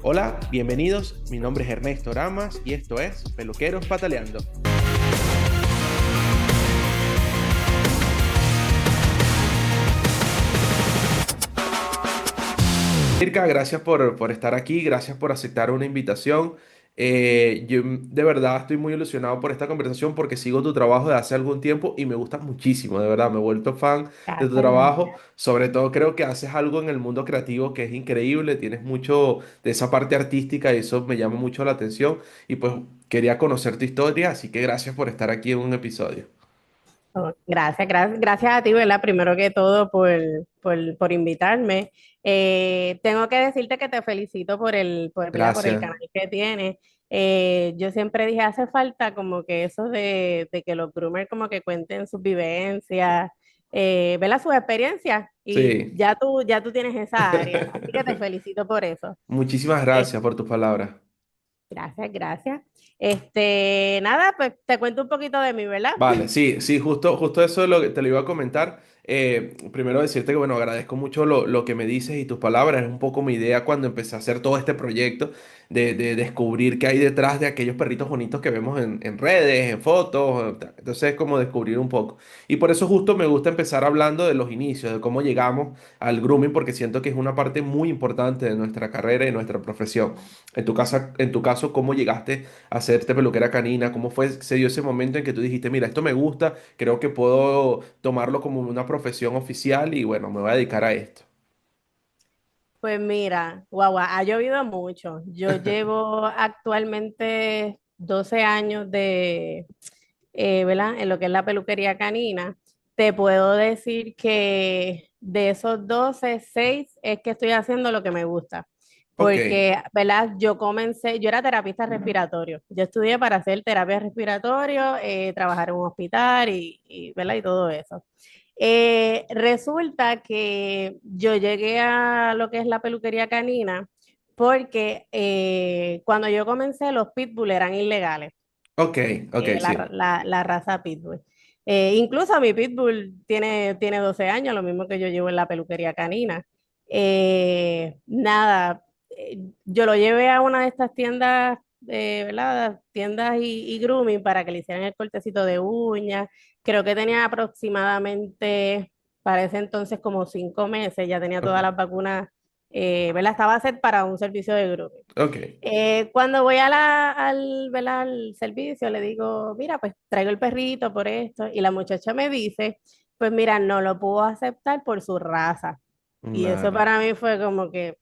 Hola, bienvenidos. Mi nombre es Ernesto Ramas y esto es Peluqueros Pataleando. Mirka, gracias por estar aquí, gracias por aceptar una invitación. Yo de verdad estoy muy ilusionado por esta conversación porque sigo tu trabajo de hace algún tiempo y me gusta muchísimo, de verdad, me he vuelto fan de tu Gracias, trabajo. gracias. Sobre todo creo que haces algo en el mundo creativo que es increíble, tienes mucho de esa parte artística y eso me llama mucho la atención y pues quería conocer tu historia, así que gracias por estar aquí en un episodio. Oh, gracias a ti, ¿verdad? Primero que todo por invitarme. Tengo que decirte que te felicito ¿verdad? Por el Gracias. canal que tienes. Yo siempre dije, hace falta como que eso de que los groomers como que cuenten sus vivencias, ¿verdad? Sus experiencias y Sí. ya tú tienes esa área. Así que te felicito por eso. Muchísimas Eh, gracias por tus palabras. gracias. Nada, pues te cuento un poquito de mí, ¿verdad? Vale, sí, sí, justo eso es lo que te lo iba a comentar. Primero decirte que, bueno, agradezco mucho lo que me dices y tus palabras. Es un poco mi idea cuando empecé a hacer todo este proyecto de descubrir qué hay detrás de aquellos perritos bonitos que vemos en redes, en fotos. Entonces es como descubrir un poco. Y por eso justo me gusta empezar hablando de los inicios, de cómo llegamos al grooming, porque siento que es una parte muy importante de nuestra carrera y nuestra profesión. En tu caso, ¿cómo llegaste hacerte peluquera canina? ¿Cómo fue, se dio ese momento en que tú dijiste, mira, esto me gusta, creo que puedo tomarlo como una profesión oficial y bueno, me voy a dedicar a esto? Pues mira, guau, ha llovido mucho. Yo llevo actualmente 12 años ¿verdad? En lo que es la peluquería canina. Te puedo decir que de esos 12 6 es que estoy haciendo lo que me gusta. Ok, Porque, ¿verdad? Yo era terapista respiratorio. Yo estudié para hacer terapia respiratorio, trabajar en un hospital ¿verdad? Y todo eso. Resulta que yo llegué a lo que es la peluquería canina porque cuando yo comencé los pitbull eran ilegales, ok, ok, sí. la raza pitbull. Incluso mi pitbull tiene 12 años, lo mismo que yo llevo en la peluquería canina. Nada, yo lo llevé a una de estas tiendas, ¿verdad? Tiendas y grooming para que le hicieran el cortecito de uñas. Creo que tenía aproximadamente, para ese entonces, como 5 meses, ya tenía Ok, todas las vacunas, ¿verdad? Estaba set para un servicio de grooming. ok. Cuando voy ¿verdad? Al servicio, le digo, mira, pues traigo el perrito por esto. Y la muchacha me dice, pues mira, no lo puedo aceptar por su raza. Y eso Claro. para mí fue como que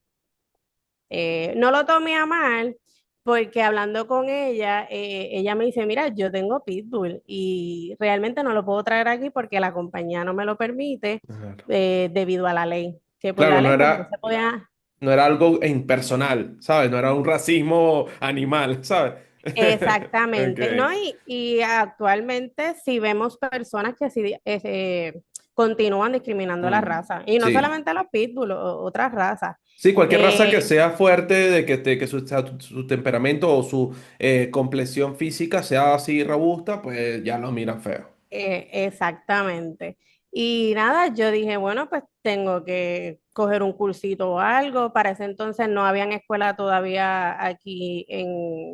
no lo tomé a mal, porque hablando con ella, ella me dice, mira, yo tengo pitbull y realmente no lo puedo traer aquí porque la compañía no me lo permite Claro. debido a la ley. Que por Claro, la no ley, pues no era, se podía. no era algo impersonal, ¿sabes? No era un racismo animal, ¿sabes? Exactamente, ¿no? Ok. Y actualmente sí vemos personas que sí continúan discriminando la Mm, raza, y no sí. solamente los pitbull, otras razas. Sí, cualquier raza que Eh, sea fuerte, que su temperamento o su complexión física sea así robusta, pues ya lo miran feo. exactamente. Y nada, yo dije, bueno, pues tengo que coger un cursito o algo. Para ese entonces no había escuela todavía aquí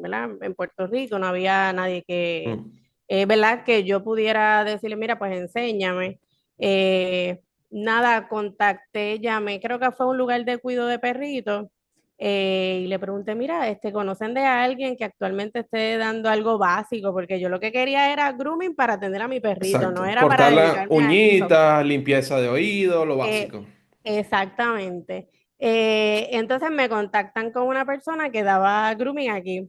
¿verdad? En Puerto Rico, no había nadie Mm. ¿verdad? Que yo pudiera decirle, mira, pues enséñame. Nada, contacté, llamé, creo que fue un lugar de cuidado de perritos. Y le pregunté, mira, ¿conocen de alguien que actualmente esté dando algo básico? Porque yo lo que quería era grooming para atender a mi perrito, no Exacto. era para Cortar las dedicarme a eso. uñitas, limpieza de oído, lo Eh, básico. exactamente. Entonces me contactan con una persona que daba grooming aquí.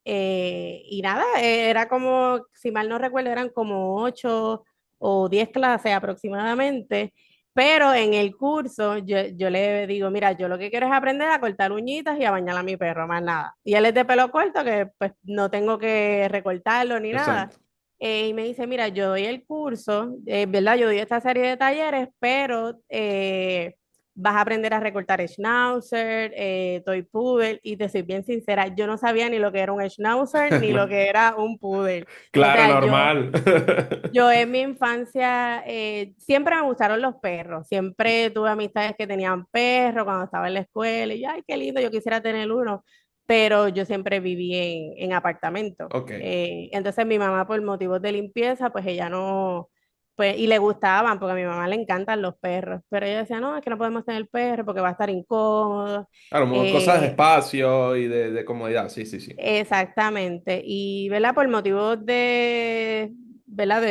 Y nada, era como, si mal no recuerdo, eran como 8 o 10 clases aproximadamente, pero en el curso yo le digo, mira, yo lo que quiero es aprender a cortar uñitas y a bañar a mi perro, más nada. Y él es de pelo corto, que pues no tengo que recortarlo ni nada. Exacto. Y me dice, mira, yo doy el curso, ¿verdad? Yo doy esta serie de talleres, pero vas a aprender a recortar Schnauzer, Toy Poodle, y te soy bien sincera, yo no sabía ni lo que era un Schnauzer ni lo que era un Poodle. O Claro, sea, normal. yo en mi infancia siempre me gustaron los perros, siempre tuve amistades que tenían perros cuando estaba en la escuela y yo, ay, qué lindo, yo quisiera tener uno, pero yo siempre viví en apartamento. Ok, Entonces mi mamá por motivos de limpieza, pues ella no, pues, y le gustaban, porque a mi mamá le encantan los perros, pero ella decía, no, es que no podemos tener perro porque va a estar incómodo. claro, cosas de Eh, espacio y de comodidad, sí, sí, sí. Exactamente. Y, ¿verdad? Por motivos de, ¿verdad?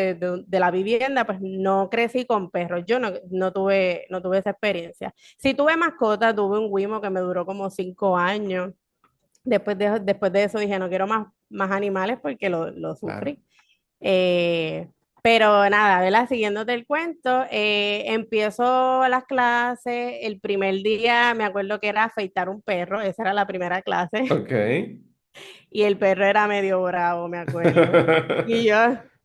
De la vivienda, pues no crecí con perros. Yo no tuve esa experiencia. Sí tuve mascota, tuve un Wimo que me duró como 5 años. Después de eso dije, no quiero más animales porque lo Claro. sufrí. Eh, pero nada, ¿verdad? Siguiéndote el cuento, empiezo las clases. El primer día me acuerdo que era afeitar un perro, esa era la primera clase. Ok. Y el perro era medio bravo, me acuerdo. Y yo,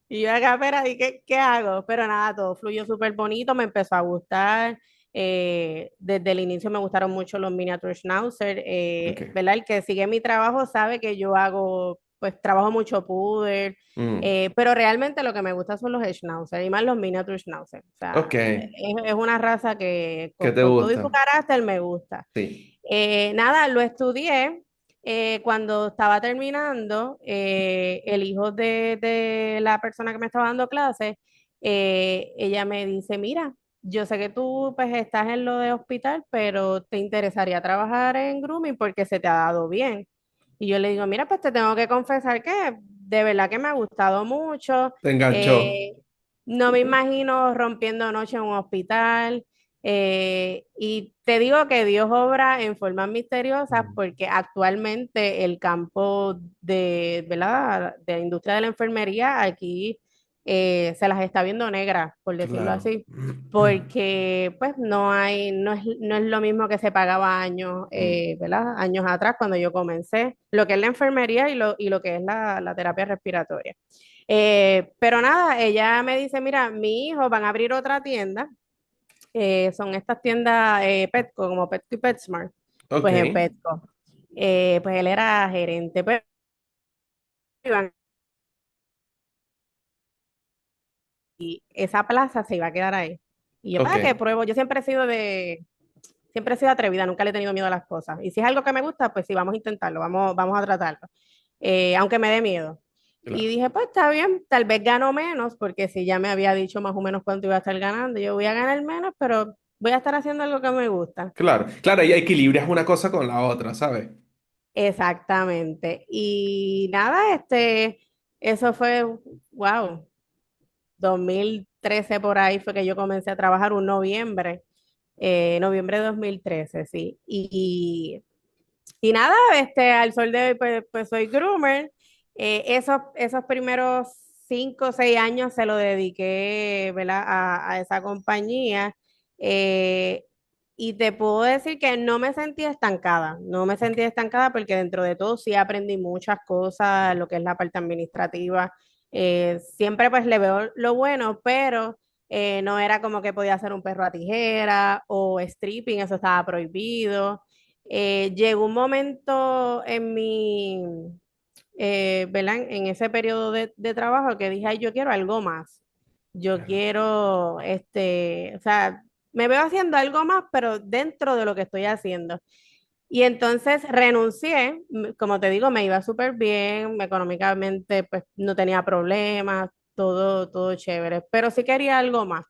y yo acá, espera, ¿y qué hago? Pero nada, todo fluyó súper bonito, me empezó a gustar. Desde el inicio me gustaron mucho los miniature schnauzer, Ok. ¿verdad? El que sigue mi trabajo sabe que yo hago, pues trabajo mucho puder, Mm, pero realmente lo que me gusta son los schnauzer y más los miniature schnauzer. O ok. sea, es una raza que ¿Qué te con todo y su gusta? carácter me gusta. Sí. Nada, lo estudié. Cuando estaba terminando, el hijo de la persona que me estaba dando clases, ella me dice, mira, yo sé que tú pues estás en lo de hospital, pero te interesaría trabajar en grooming porque se te ha dado bien. Y yo le digo, mira, pues te tengo que confesar que de verdad que me ha gustado mucho. Te enganchó. eh, no me imagino rompiendo noche en un hospital. Y te digo que Dios obra en formas misteriosas Mm, porque actualmente el campo de, ¿verdad? De la industria de la enfermería aquí se las está viendo negras, por decirlo claro. así, porque pues no es lo mismo que se pagaba años, Mm, ¿verdad? Años atrás cuando yo comencé, lo que es la enfermería y lo que es la terapia respiratoria. Pero nada, ella me dice, mira, mi hijo van a abrir otra tienda, son estas tiendas Petco, como Petco y PetSmart, ok. pues en Petco. Pues él era gerente, pero iban- y esa plaza se iba a quedar ahí. Y yo, Ok. ¿para qué pruebo? Yo siempre he sido atrevida, nunca le he tenido miedo a las cosas. Y si es algo que me gusta, pues sí, vamos a intentarlo, vamos a tratarlo, aunque me dé miedo. Y Claro. dije, pues está bien, tal vez gano menos, porque si ya me había dicho más o menos cuánto iba a estar ganando, yo voy a ganar menos, pero voy a estar haciendo algo que me gusta. Claro. Claro, y equilibras una cosa con la otra, ¿sabes? Exactamente. Y nada, eso fue, wow, 2013 por ahí fue que yo comencé a trabajar un noviembre, noviembre de 2013, sí. Y nada, al sol de hoy, pues soy groomer. Esos primeros 5 o 6 años se lo dediqué, ¿verdad? A esa compañía. Eh, y te puedo decir que no me sentí estancada, no me Ok. sentí estancada porque dentro de todo sí aprendí muchas cosas, lo que es la parte administrativa. Siempre pues le veo lo bueno, pero no era como que podía hacer un perro a tijera o stripping, eso estaba prohibido. Llegó un momento en ¿verdad? En ese periodo de trabajo que dije, ay, yo quiero algo más. Yo Claro. quiero, o sea, me veo haciendo algo más, pero dentro de lo que estoy haciendo. Y entonces renuncié, como te digo, me iba súper bien, económicamente pues no tenía problemas, todo chévere, pero sí quería algo más.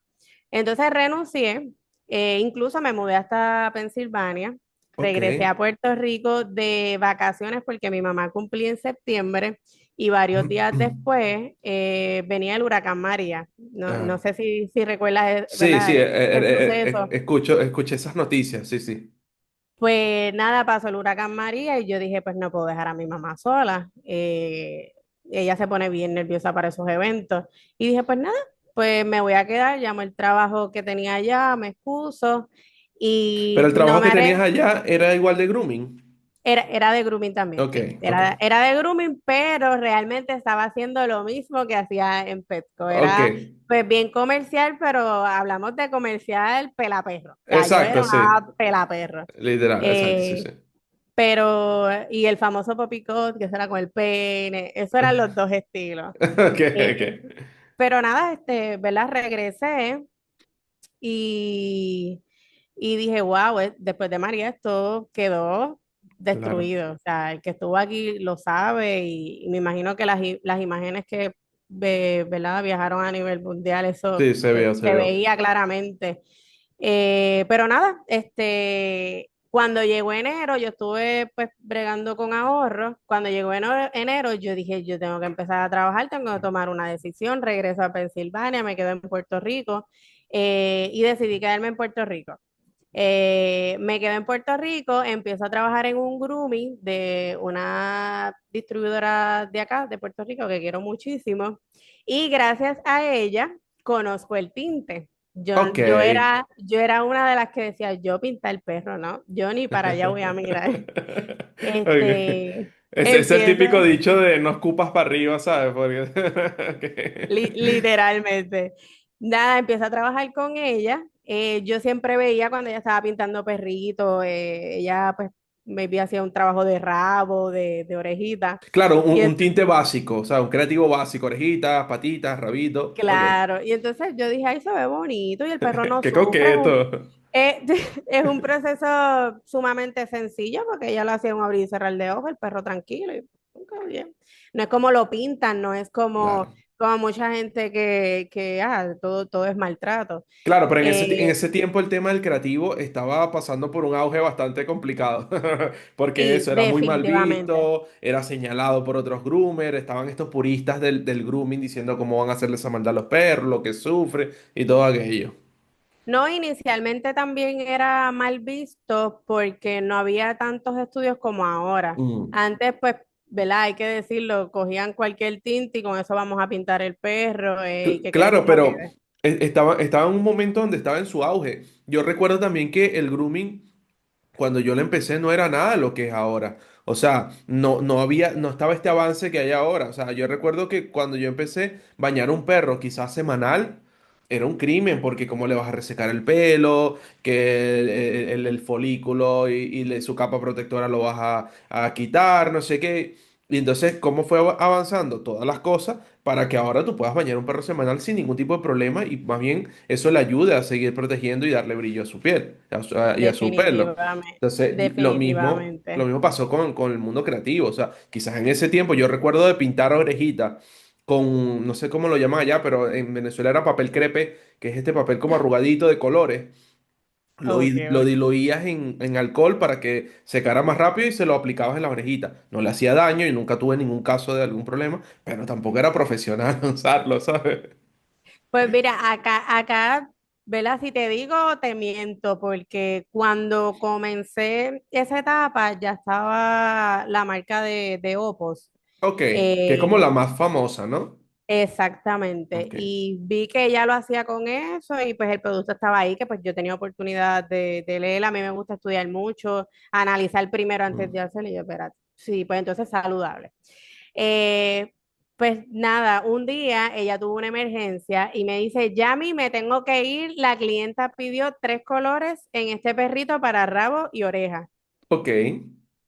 Entonces renuncié, incluso me mudé hasta Pensilvania, Ok. regresé a Puerto Rico de vacaciones porque mi mamá cumplía en septiembre y varios días después venía el huracán María. No Ah, sé si recuerdas, sí, sí, ¿verdad? Ese suceso. escuché esas noticias, sí, sí. Pues nada, pasó el huracán María y yo dije, pues no puedo dejar a mi mamá sola. Ella se pone bien nerviosa para esos eventos. Y dije, pues nada, pues me voy a quedar, llamo el trabajo que tenía allá, me excuso Pero y el no trabajo me que tenías haré. allá era igual de grooming. Era de grooming también, Ok, sí. ok, Era de grooming, pero realmente estaba haciendo lo mismo que hacía en Petco. ok. Era pues bien comercial, pero hablamos de comercial pelaperro. O sea, yo Exacto, era sí. una pelaperro. Literal, exacto, sí, sí. Pero, y el famoso popicot, que eso era con el pene, esos eran los dos estilos. Ok, Eh, ok. pero nada, ¿verdad? Regresé y, y dije, wow, después de María esto quedó Claro. destruido. O sea, el que estuvo aquí lo sabe y me imagino que las imágenes que ¿verdad? Viajaron a nivel mundial, eso Sí, se vio, se se vio. veía claramente. Pero nada, cuando llegó enero, yo estuve pues bregando con ahorros. Cuando llegó enero, yo dije, yo tengo que empezar a trabajar, tengo que tomar una decisión. Regreso a Pensilvania, me quedo en Puerto Rico y decidí quedarme en Puerto Rico. Me quedo en Puerto Rico, empiezo a trabajar en un grooming de una distribuidora de acá, de Puerto Rico, que quiero muchísimo. Y gracias a ella conozco el tinte. Ok. Yo era una de las que decía, yo pinta el perro, ¿no? Yo ni para allá voy a mirar. Ok. Este, Ese es el empiezo, típico dicho de no escupas para arriba, ¿sabes? Porque... Ok. literalmente. Nada, empiezo a trabajar con ella. Yo siempre veía cuando ella estaba pintando perritos, ella pues me hacía un trabajo de rabo, de orejita. Claro, Y un tinte básico, o sea, un creativo básico, orejitas, patitas, rabito. Ok. claro, y entonces yo dije, ay, se ve bonito y el perro no Qué sufre. coqueto. Eh, es un proceso sumamente sencillo porque ella lo hacía en un abrir y cerrar de ojos, el perro tranquilo y ok, bien. No es como lo pintan, no es Claro. como mucha gente que todo es maltrato. Claro, pero en Eh, ese tiempo el tema del creativo estaba pasando por un auge bastante complicado, porque sí, eso era muy mal definitivamente. visto, era señalado por otros groomers, estaban estos puristas del grooming diciendo cómo van a hacerle esa maldad a los perros, lo que sufre y todo aquello. No, inicialmente también era mal visto porque no había tantos estudios como ahora. Mm. Antes, pues, ¿verdad? Hay que decirlo, cogían cualquier tinte y con eso vamos a pintar el perro y que quede Claro, como pero quede. estaba en un momento donde estaba en su auge. Yo recuerdo también que el grooming cuando yo lo empecé no era nada lo que es ahora. O sea, no había, no estaba este avance que hay ahora. O sea, yo recuerdo que cuando yo empecé, bañar un perro quizás semanal era un crimen porque cómo le vas a resecar el pelo, que el folículo su capa protectora lo vas a quitar, no sé qué. Y entonces, ¿cómo fue avanzando todas las cosas para que ahora tú puedas bañar un perro semanal sin ningún tipo de problema y más bien eso le ayude a seguir protegiendo y darle brillo a su piel y a su pelo? Definitivamente, Entonces, lo definitivamente. mismo pasó con el mundo creativo. O sea, quizás en ese tiempo yo recuerdo de pintar orejitas con, no sé cómo lo llaman allá, pero en Venezuela era papel crepe, que es este papel como arrugadito de colores. Ok, Lo ok. diluías en alcohol para que secara más rápido y se lo aplicabas en la orejita. No le hacía daño y nunca tuve ningún caso de algún problema, pero tampoco era profesional usarlo, ¿sabes? Pues mira, acá, ¿verdad? Si te digo, te miento, porque cuando comencé esa etapa ya estaba la marca de Opos. Ok, que es como la Eh, más famosa, ¿no? Exactamente. Ok. Y vi que ella lo hacía con eso y pues el producto estaba ahí, que pues yo tenía oportunidad de leer. A mí me gusta estudiar mucho, analizar primero antes Mm. de hacerlo. Y yo, espérate, sí, pues entonces saludable. Eh, pues nada, un día ella tuvo una emergencia y me dice, Yami, me tengo que ir. La clienta pidió 3 colores en este perrito para rabo y oreja. Ok.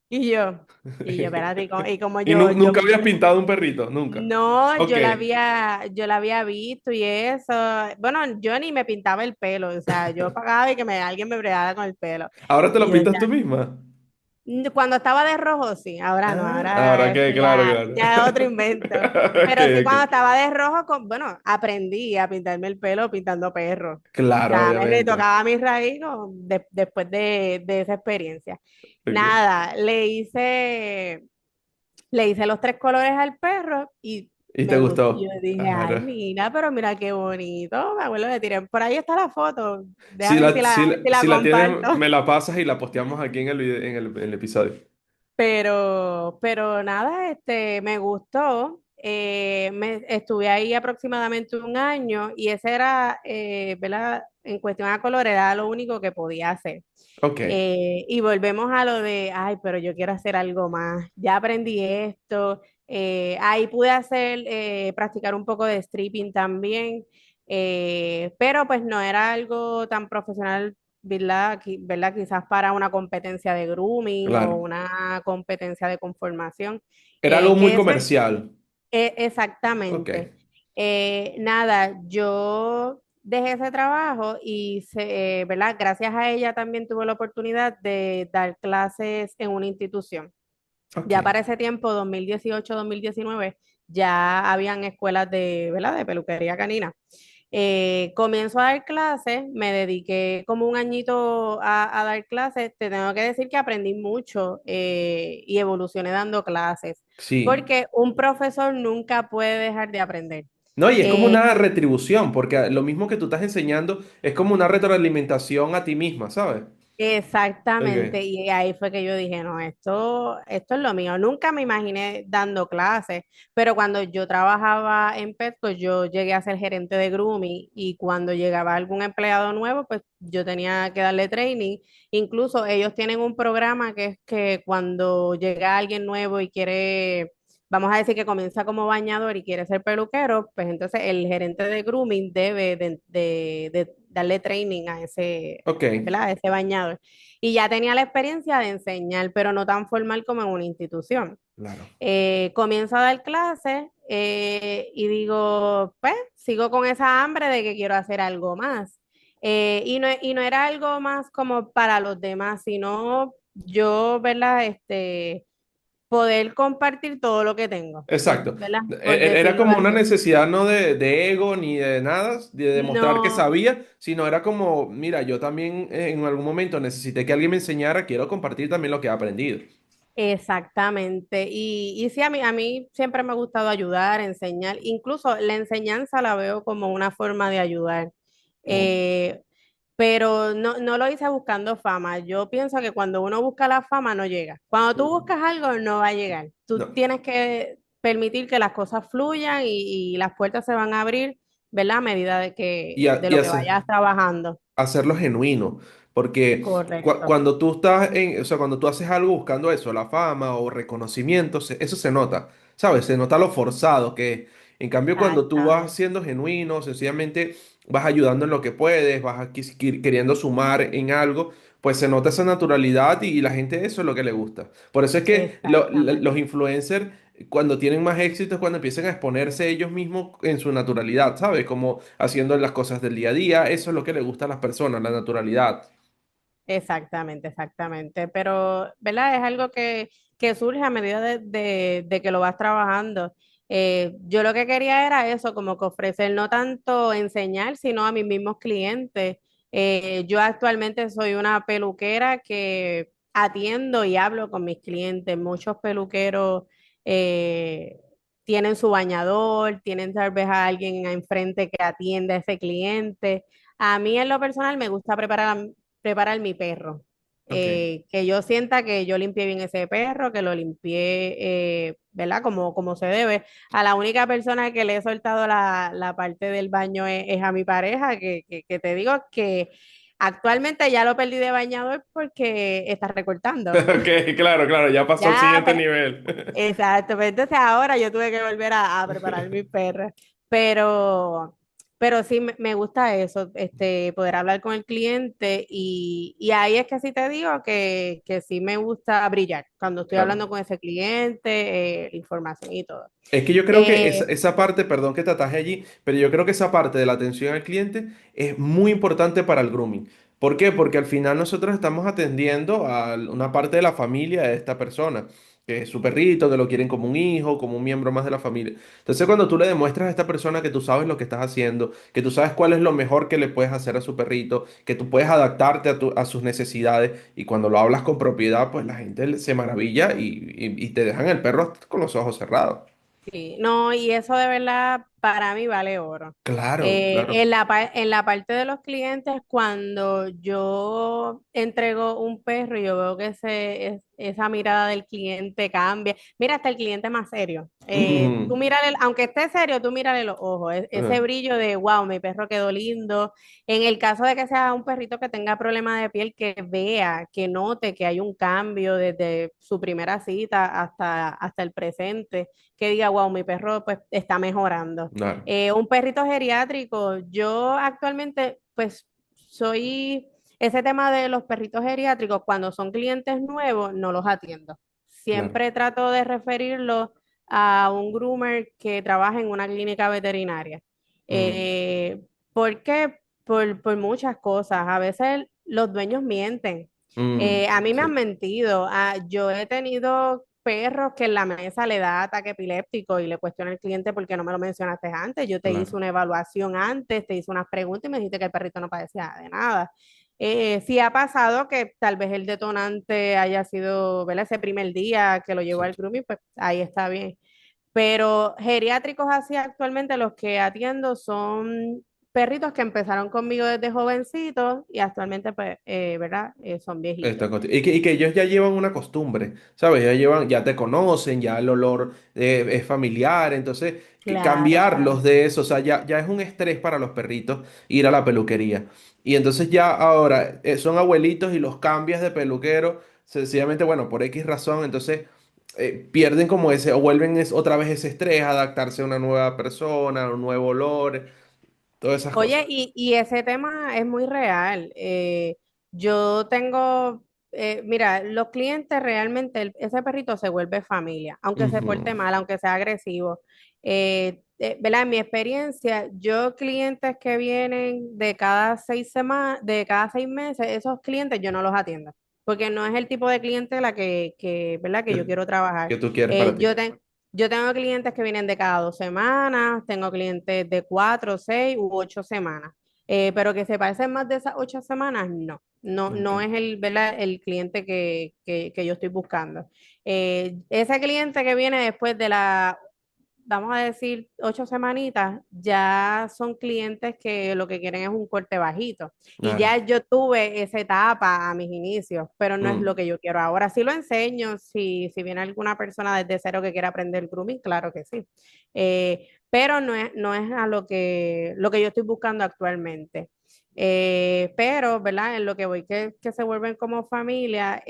Y yo, espérate, y como ¿Y nunca habías pintado un perrito? Nunca. no, Ok. yo la había visto y eso. Bueno, yo ni me pintaba el pelo, o sea, yo pagaba y que alguien me bregara con el pelo. ¿Ahora te lo Y yo pintas decía, tú misma? Cuando estaba de rojo, sí, ahora no, Ahora ahora que, eso claro, claro. ya es otro invento. Ok, Pero sí, cuando ok. estaba de rojo, bueno, aprendí a pintarme el pelo pintando perros. O Claro, sea, me obviamente. tocaba mi raíz después de esa experiencia. Ok. Nada, le hice los 3 colores al perro y ¿Y te me gustó. Yo gustó? dije, ay, Claro. mira, pero mira qué bonito. Me acuerdo de tirar. Por ahí está la foto. Déjame ver si la Si la comparto. tienes, me la pasas y la posteamos aquí en en el episodio. Pero nada, me gustó. estuve ahí aproximadamente un año y ese era, ¿verdad? En cuestión a color era lo único que podía hacer. Ok, Y volvemos a lo de, ay, pero yo quiero hacer algo más. Ya aprendí esto. Ahí pude hacer, practicar un poco de stripping también, pero pues no era algo tan profesional, ¿verdad? ¿Verdad? Quizás para una competencia de grooming o claro. una competencia de conformación. Era algo muy Que eso, comercial. Ok, exactamente. Nada, yo dejé ese trabajo y, ¿verdad? Gracias a ella también tuve la oportunidad de dar clases en una institución. ok. Ya para ese tiempo, 2018-2019, ya habían escuelas de, ¿verdad? De peluquería canina. Comienzo a dar clases, me dediqué como un añito a dar clases. Te tengo que decir que aprendí mucho y evolucioné dando clases, Sí. porque un profesor nunca puede dejar de aprender. No, y es como Eh, una retribución, porque lo mismo que tú estás enseñando es como una retroalimentación a ti misma, ¿sabes? Exactamente, Ok. y ahí fue que yo dije, no, esto es lo mío. Nunca me imaginé dando clases, pero cuando yo trabajaba en Petco, yo llegué a ser gerente de grooming y cuando llegaba algún empleado nuevo, pues yo tenía que darle training. Incluso ellos tienen un programa que es que cuando llega alguien nuevo y quiere, vamos a decir que comienza como bañador y quiere ser peluquero, pues entonces el gerente de grooming debe de darle training a ese, Ok, ¿verdad? Ese bañador. Y ya tenía la experiencia de enseñar, pero no tan formal como en una institución. claro. Comienzo a dar clases y digo, pues sigo con esa hambre de que quiero hacer algo más. Y no era algo más como para los demás, sino yo, ¿verdad? Poder compartir todo lo que tengo, Exacto. ¿verdad? Por Era decirlo como una así. necesidad no de ego ni de nada, de demostrar que No, sabía, sino era como, mira, yo también en algún momento necesité que alguien me enseñara, quiero compartir también lo que he aprendido. exactamente. Y sí, a mí siempre me ha gustado ayudar, enseñar. Incluso la enseñanza la veo como una forma de ayudar. Ok. Eh, pero no lo hice buscando fama. Yo pienso que cuando uno busca la fama no llega. Cuando tú buscas algo no va a llegar. Tú No. tienes que permitir que las cosas fluyan y las puertas se van a abrir, ¿verdad? A medida de Y lo que vayas trabajando. hacerlo genuino, porque Correcto. cuando tú estás en, o sea, cuando tú haces algo buscando eso, la fama o reconocimiento, eso se nota, ¿sabes? Se nota lo forzado que es. En cambio, cuando tú vas Exactamente. siendo genuino, sencillamente vas ayudando en lo que puedes, vas queriendo sumar en algo, pues se nota esa naturalidad y la gente eso es lo que le gusta. Por eso es que los Exactamente. influencers cuando tienen más éxito es cuando empiezan a exponerse ellos mismos en su naturalidad, ¿sabes? Como haciendo las cosas del día a día, eso es lo que le gusta a las personas, la naturalidad. Exactamente, exactamente. Pero, ¿verdad? Es algo que surge a medida de que lo vas trabajando. Yo lo que quería era eso, como que ofrecer no tanto enseñar, sino a mis mismos clientes. Yo actualmente soy una peluquera que atiendo y hablo con mis clientes. Muchos peluqueros eh, tienen su bañador, tienen tal vez a alguien enfrente que atiende a ese cliente. A mí en lo personal me gusta preparar mi perro. Ok. Que yo sienta que yo limpié bien ese perro, que lo limpié, ¿verdad? Como se debe. A la única persona que le he soltado la parte del baño es a mi pareja, que te digo que actualmente ya lo perdí de bañador porque está recortando. Ok, claro, claro, ya pasó al Ya, siguiente pues, nivel. exacto, pues entonces ahora yo tuve que volver a preparar mi perra, pero, pero sí me gusta eso, poder hablar con el cliente y ahí es que sí te digo que sí me gusta brillar cuando estoy Claro. hablando con ese cliente, la información y todo. Es que yo creo que Eh, esa parte, perdón que te ataje allí, pero yo creo que esa parte de la atención al cliente es muy importante para el grooming. ¿Por qué? Porque al final nosotros estamos atendiendo a una parte de la familia de esta persona, que es su perrito, que lo quieren como un hijo, como un miembro más de la familia. Entonces, cuando tú le demuestras a esta persona que tú sabes lo que estás haciendo, que tú sabes cuál es lo mejor que le puedes hacer a su perrito, que tú puedes adaptarte a sus necesidades, y cuando lo hablas con propiedad, pues la gente se maravilla y te dejan el perro con los ojos cerrados. sí, no, y eso de verdad para mí vale oro. Claro, claro. En la parte de los clientes, cuando yo entrego un perro y yo veo que esa mirada del cliente cambia, mira, hasta el cliente más serio. Tú Ujú. mírale, aunque esté serio, tú mírale los ojos, ese Ajá, brillo de, wow, mi perro quedó lindo. En el caso de que sea un perrito que tenga problema de piel, que vea, que note que hay un cambio desde su primera cita hasta el presente, que diga, wow, mi perro pues está mejorando. claro, Un perrito geriátrico, yo actualmente pues soy, ese tema de los perritos geriátricos, cuando son clientes nuevos, no los atiendo. claro. Siempre trato de referirlos a un groomer que trabaja en una clínica veterinaria. Mm, Eh, ¿Por qué? Por muchas cosas. A veces los dueños mienten. A mí me han sí, mentido. Yo he tenido perros que en la mesa le da ataque epiléptico y le cuestiona al cliente por qué no me lo mencionaste antes. Yo te hice claro. una evaluación antes, te hice unas preguntas y me dijiste que el perrito no padecía de nada. Sí ha pasado que tal vez el detonante haya sido, ¿verdad? Ese primer día que lo llevó al Exacto. grooming, pues ahí está bien. Pero geriátricos así actualmente los que atiendo son perritos que empezaron conmigo desde jovencitos y actualmente, pues, ¿verdad? Son viejitos. Y que ellos ya llevan una costumbre, ¿sabes? Ya llevan, ya te conocen, ya el olor es familiar, entonces que Claro, cambiarlos claro. de eso, o sea, ya es un estrés para los perritos ir a la peluquería. Y entonces ya ahora son abuelitos y los cambias de peluquero, sencillamente, bueno, por X razón, entonces pierden como ese, o vuelven otra vez ese estrés, adaptarse a una nueva persona, a un nuevo olor, todas esas cosas. Oye, y ese tema es muy real. Yo tengo, mira, los clientes realmente, ese perrito se vuelve familia, aunque se Ujú, porte mal, aunque sea agresivo. ¿Verdad? En mi experiencia, yo clientes que vienen de cada 6 semanas, de cada 6 meses, esos clientes yo no los atiendo, porque no es el tipo de cliente ¿verdad? Que yo Que, quiero trabajar. que tú quieres para Eh, ti. yo, ten- yo tengo clientes que vienen de cada 2 semanas, tengo clientes de 4, 6 u 8 semanas, pero que se parecen más de esas 8 semanas, no, no, Ok, no es ¿verdad? El cliente que yo estoy buscando. Ese cliente que viene después de vamos a decir, 8 semanitas, ya son clientes que lo que quieren es un corte bajito. Y claro. ya yo tuve esa etapa a mis inicios, pero no es lo Mm. que yo quiero ahora. Sí lo enseño, si viene alguna persona desde cero que quiera aprender grooming, claro que sí. Pero no es a lo que yo estoy buscando actualmente. Pero, ¿verdad? En lo que voy, que se vuelven como familia,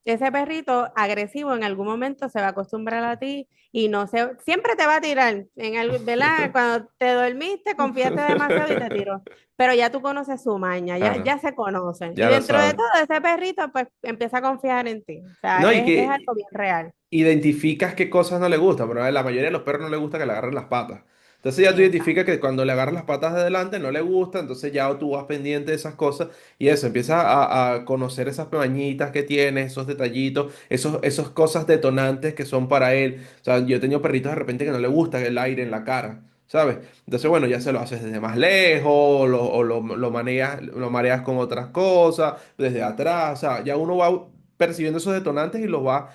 ese perrito agresivo en algún momento se va a acostumbrar a ti y no sé, siempre te va a tirar, ¿verdad? Cuando te dormiste, confiaste demasiado y te tiró, pero ya tú conoces su maña, ya Claro, se conocen. Y ya lo dentro de sabes. todo, ese perrito pues empieza a confiar en ti. O sea, No, y es que algo bien real. identificas qué cosas no le gustan, pero a la mayoría de los perros no le gusta que le agarren las patas. Entonces ya tú identificas Exacto. que cuando le agarras las patas de adelante no le gusta, entonces ya tú vas pendiente de esas cosas y eso, empiezas a conocer esas mañitas que tiene, esos detallitos, esos cosas detonantes que son para él. O sea, yo he tenido perritos de repente que no le gusta el aire en la cara, ¿sabes? Entonces, bueno, ya se lo haces desde más lejos, lo mareas con otras cosas, desde atrás, o sea, ya uno va percibiendo esos detonantes y los va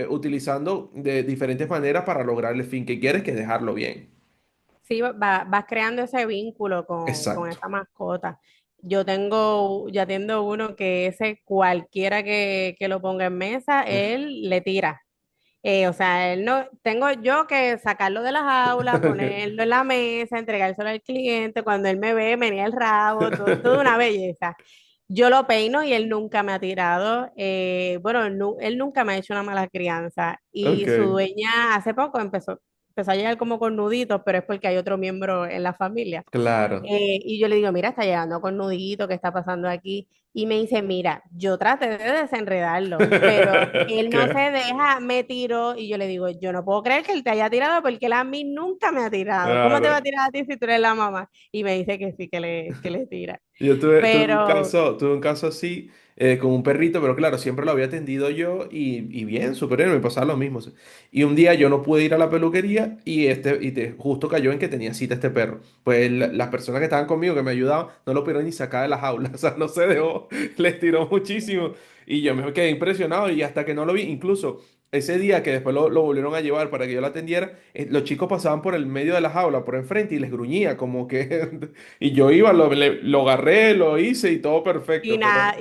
utilizando de diferentes maneras para lograr el fin que quieres, que es dejarlo bien. Sí, vas creando ese vínculo con Exacto. esa mascota. Ya tengo uno que ese cualquiera que lo ponga en mesa, él le tira. O sea, él no, tengo yo que sacarlo de la jaula, ponerlo en la mesa, entregárselo al cliente, cuando él me ve, menea el rabo, todo una belleza. Yo lo peino y él nunca me ha tirado. Bueno, él nunca me ha hecho una mala crianza. Y Ok, su dueña hace poco empezó a llegar como con nuditos, pero es porque hay otro miembro en la familia. claro, Y yo le digo, mira, está llegando con nudito, ¿qué está pasando aquí? Y me dice, mira, yo traté de desenredarlo, pero él no se ¿qué? deja, me tiró. Y yo le digo, yo no puedo creer que él te haya tirado porque él a mí nunca me ha tirado. ¿Cómo te va a Claro. tirar a ti si tú eres la mamá? Y me dice que sí, que le tira. Yo tuve Pero tuve un caso así con un perrito, pero claro, siempre lo había atendido yo y bien, súper bien, me pasaba lo mismo. Sí. Y un día yo no pude ir a la peluquería justo cayó en que tenía cita este perro. Pues las personas que estaban conmigo, que me ayudaban, no lo pudieron ni sacar de la jaula, o sea, no se dejó, les tiró muchísimo. Y yo me quedé impresionado y hasta que no lo vi, incluso ese día que después lo volvieron a llevar para que yo la atendiera, los chicos pasaban por el medio de la jaula, por enfrente, y les gruñía, como que... Y yo iba, lo agarré, lo hice y todo perfecto, y nada.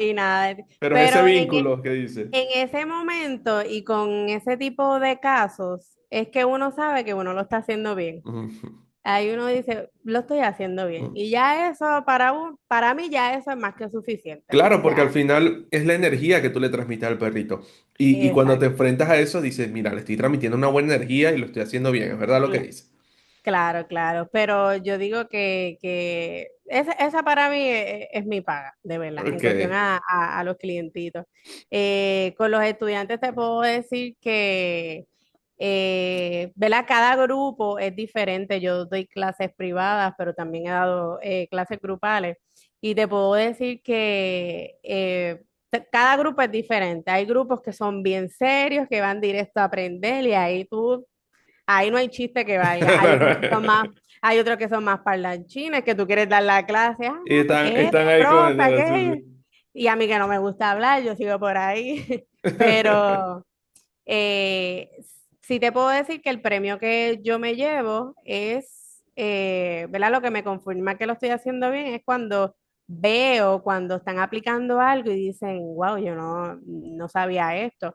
pero es ese Pero vínculo que dice. en ese momento y con ese tipo de casos, es que uno sabe que uno lo está haciendo bien. Ujú. Ahí uno dice, lo estoy haciendo bien. Ujú. Y ya eso, para mí ya eso es más que suficiente. Claro, porque al Ya, final es la energía que tú le transmites al perrito. Y cuando te exacto. enfrentas a eso, dices, mira, le estoy transmitiendo una buena energía y lo estoy haciendo bien, es verdad lo que dice. Claro, claro, pero yo digo que esa para mí es mi paga, de verdad, en Ok. cuestión a los clientitos. Con los estudiantes te puedo decir que, ¿verdad? Cada grupo es diferente. Yo doy clases privadas, pero también he dado clases grupales. Y te puedo decir que cada grupo es diferente. Hay grupos que son bien serios, que van directo a aprender y ahí no hay chiste que valga. Hay otros que son más parlanchines, que tú quieres dar la clase, Y ¿qué es están esto, ahí con profe? el... sí, Aquello. sí. Y a mí que no me gusta hablar, yo sigo por ahí. Pero eh, sí te puedo decir que el premio que yo me llevo es, ¿verdad? Lo que me confirma que lo estoy haciendo bien es cuando veo, cuando están aplicando algo y dicen, wow, yo no sabía esto.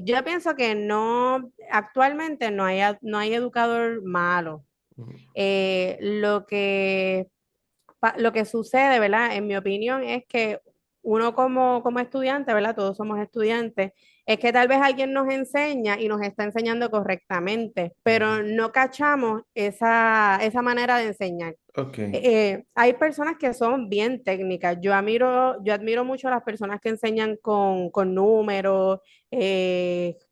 Yo pienso que no, actualmente no hay educador malo. Lo que sucede, ¿verdad? En mi opinión es que uno como estudiante, ¿verdad? Todos somos estudiantes, es que tal vez alguien nos enseña y nos está enseñando correctamente, pero no cachamos esa manera de enseñar. Ok. Hay personas que son bien técnicas. Yo admiro mucho a las personas que enseñan con números,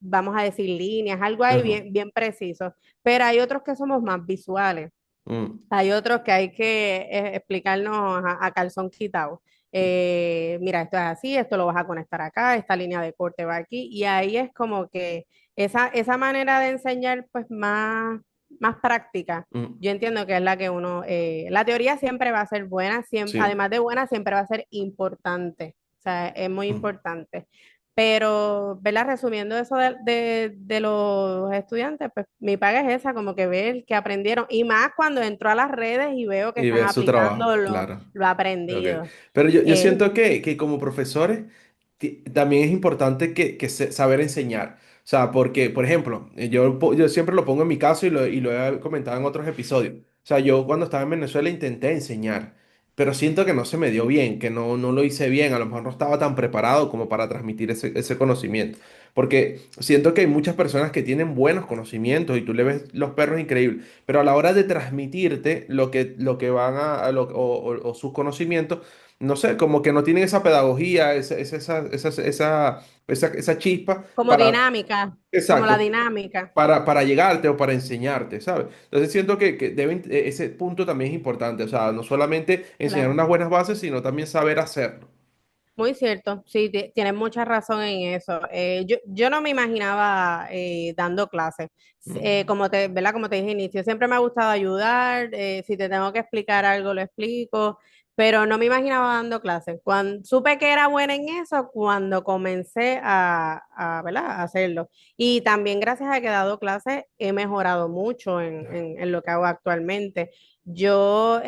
vamos a decir líneas, algo ahí Ajá. bien preciso, pero hay otros que somos más visuales. Mm. Hay otros que hay que explicarnos a calzón quitado. Mira, esto es así, esto lo vas a conectar acá, esta línea de corte va aquí, y ahí es como que esa manera de enseñar, pues más práctica, Mm. yo entiendo que es la que la teoría siempre va a ser buena, Sí. además de buena, siempre va a ser importante, o sea, es muy Mm. importante. Pero, ¿verdad? Resumiendo eso de los estudiantes, pues mi paga es esa, como que ver que aprendieron. Y más cuando entro a las redes y veo que Y están ver su trabajo, aplicando claro. lo Ok. aprendido. Pero yo Eh, siento que como profesores también es importante saber enseñar. O sea, porque, por ejemplo, yo siempre lo pongo en mi caso y lo he comentado en otros episodios. O sea, yo cuando estaba en Venezuela intenté enseñar, pero siento que no se me dio bien, que no lo hice bien. A lo mejor no estaba tan preparado como para transmitir ese conocimiento. Porque siento que hay muchas personas que tienen buenos conocimientos y tú le ves los perros increíbles, pero a la hora de transmitirte lo que van o sus conocimientos, no sé, como que no tienen esa pedagogía, esa chispa como para, dinámica, como la exacto, dinámica, para llegarte o para enseñarte, ¿sabes? Entonces siento que ese punto también es importante, o sea, no solamente enseñar claro. unas buenas bases, sino también saber hacerlo. Muy cierto, sí, tienes mucha razón en eso. Yo no me imaginaba dando clases. Mm. ¿Verdad? Como te dije al inicio, siempre me ha gustado ayudar. Si te tengo que explicar algo, lo explico, pero no me imaginaba dando clases. Cuando supe que era buena en eso, cuando comencé ¿verdad? A hacerlo. Y también gracias a que he dado clases, he mejorado mucho en lo que hago actualmente. Yo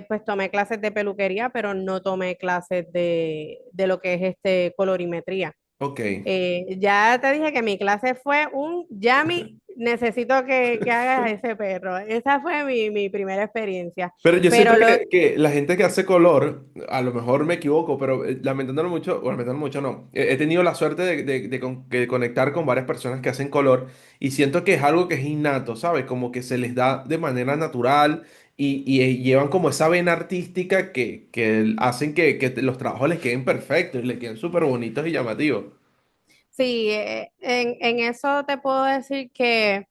pues tomé clases de peluquería, pero no tomé clases de lo que es colorimetría. Ok. Ya te dije que mi clase fue Yami, necesito que hagas ese perro. Esa fue mi primera experiencia. Pero yo siento Pero lo, que la gente que hace color, a lo mejor me equivoco, pero lamentándolo mucho, o lamentándolo mucho no, he tenido la suerte de conectar con varias personas que hacen color y siento que es algo que es innato, ¿sabes? Como que se les da de manera natural y llevan como esa vena artística que hacen que los trabajos les queden perfectos y les queden súper bonitos y llamativos. sí, en eso te puedo decir que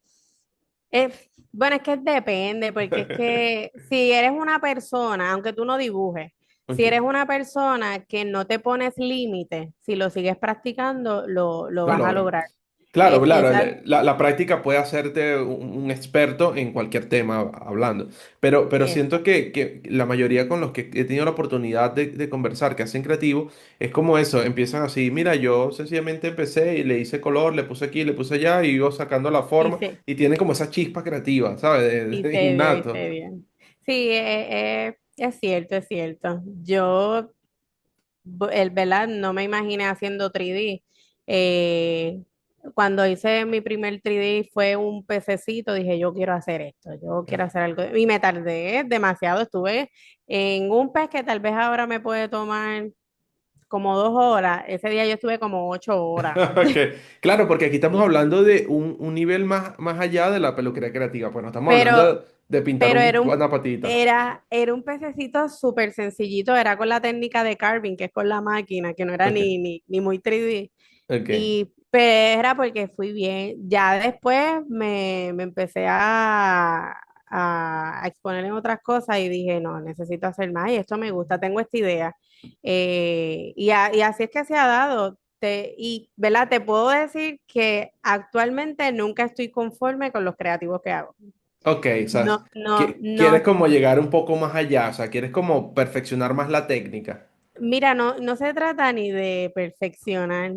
Eh, bueno, es que depende, porque es que si eres una persona, aunque tú no dibujes, si Ok, eres una persona que no te pones límites, si lo sigues practicando, lo lo vas a logran. lograr. Claro, claro, Piensa, la práctica puede hacerte un experto en cualquier tema hablando, pero eh, siento que la mayoría con los que he tenido la oportunidad de conversar, que hacen creativo, es como eso, empiezan así, mira, yo sencillamente empecé y le hice color, le puse aquí, le puse allá y iba sacando la y forma se, y tienen como esa chispa creativa, ¿sabes? y De se ve, y innato. se ve. Sí, es cierto, es cierto. Yo, el verdad, no me imaginé haciendo 3D. Eh, Cuando hice mi primer 3D fue un pececito, dije, yo quiero hacer esto, yo quiero hacer algo. Y me tardé demasiado, estuve en un pez que tal vez ahora me puede tomar como 2 horas. Ese día yo estuve como 8 horas. Claro, porque aquí estamos Sí. hablando de un nivel más allá de la peluquería creativa, pues no estamos Pero, hablando de pintar pero una patita. era un pececito súper sencillito, era con la técnica de carving, que es con la máquina, que no era Ok, ni muy 3D. ok. Y pero era porque fui bien. Ya después me empecé a exponer en otras cosas y dije, no, necesito hacer más y esto me gusta, tengo esta idea. Y así es que se ha dado. ¿Verdad? Te puedo decir que actualmente nunca estoy conforme con los creativos que hago. Ok, o sea, No, no, quieres no. como llegar un poco más allá, o sea, quieres como perfeccionar más la técnica. Mira, no se trata ni de perfeccionar.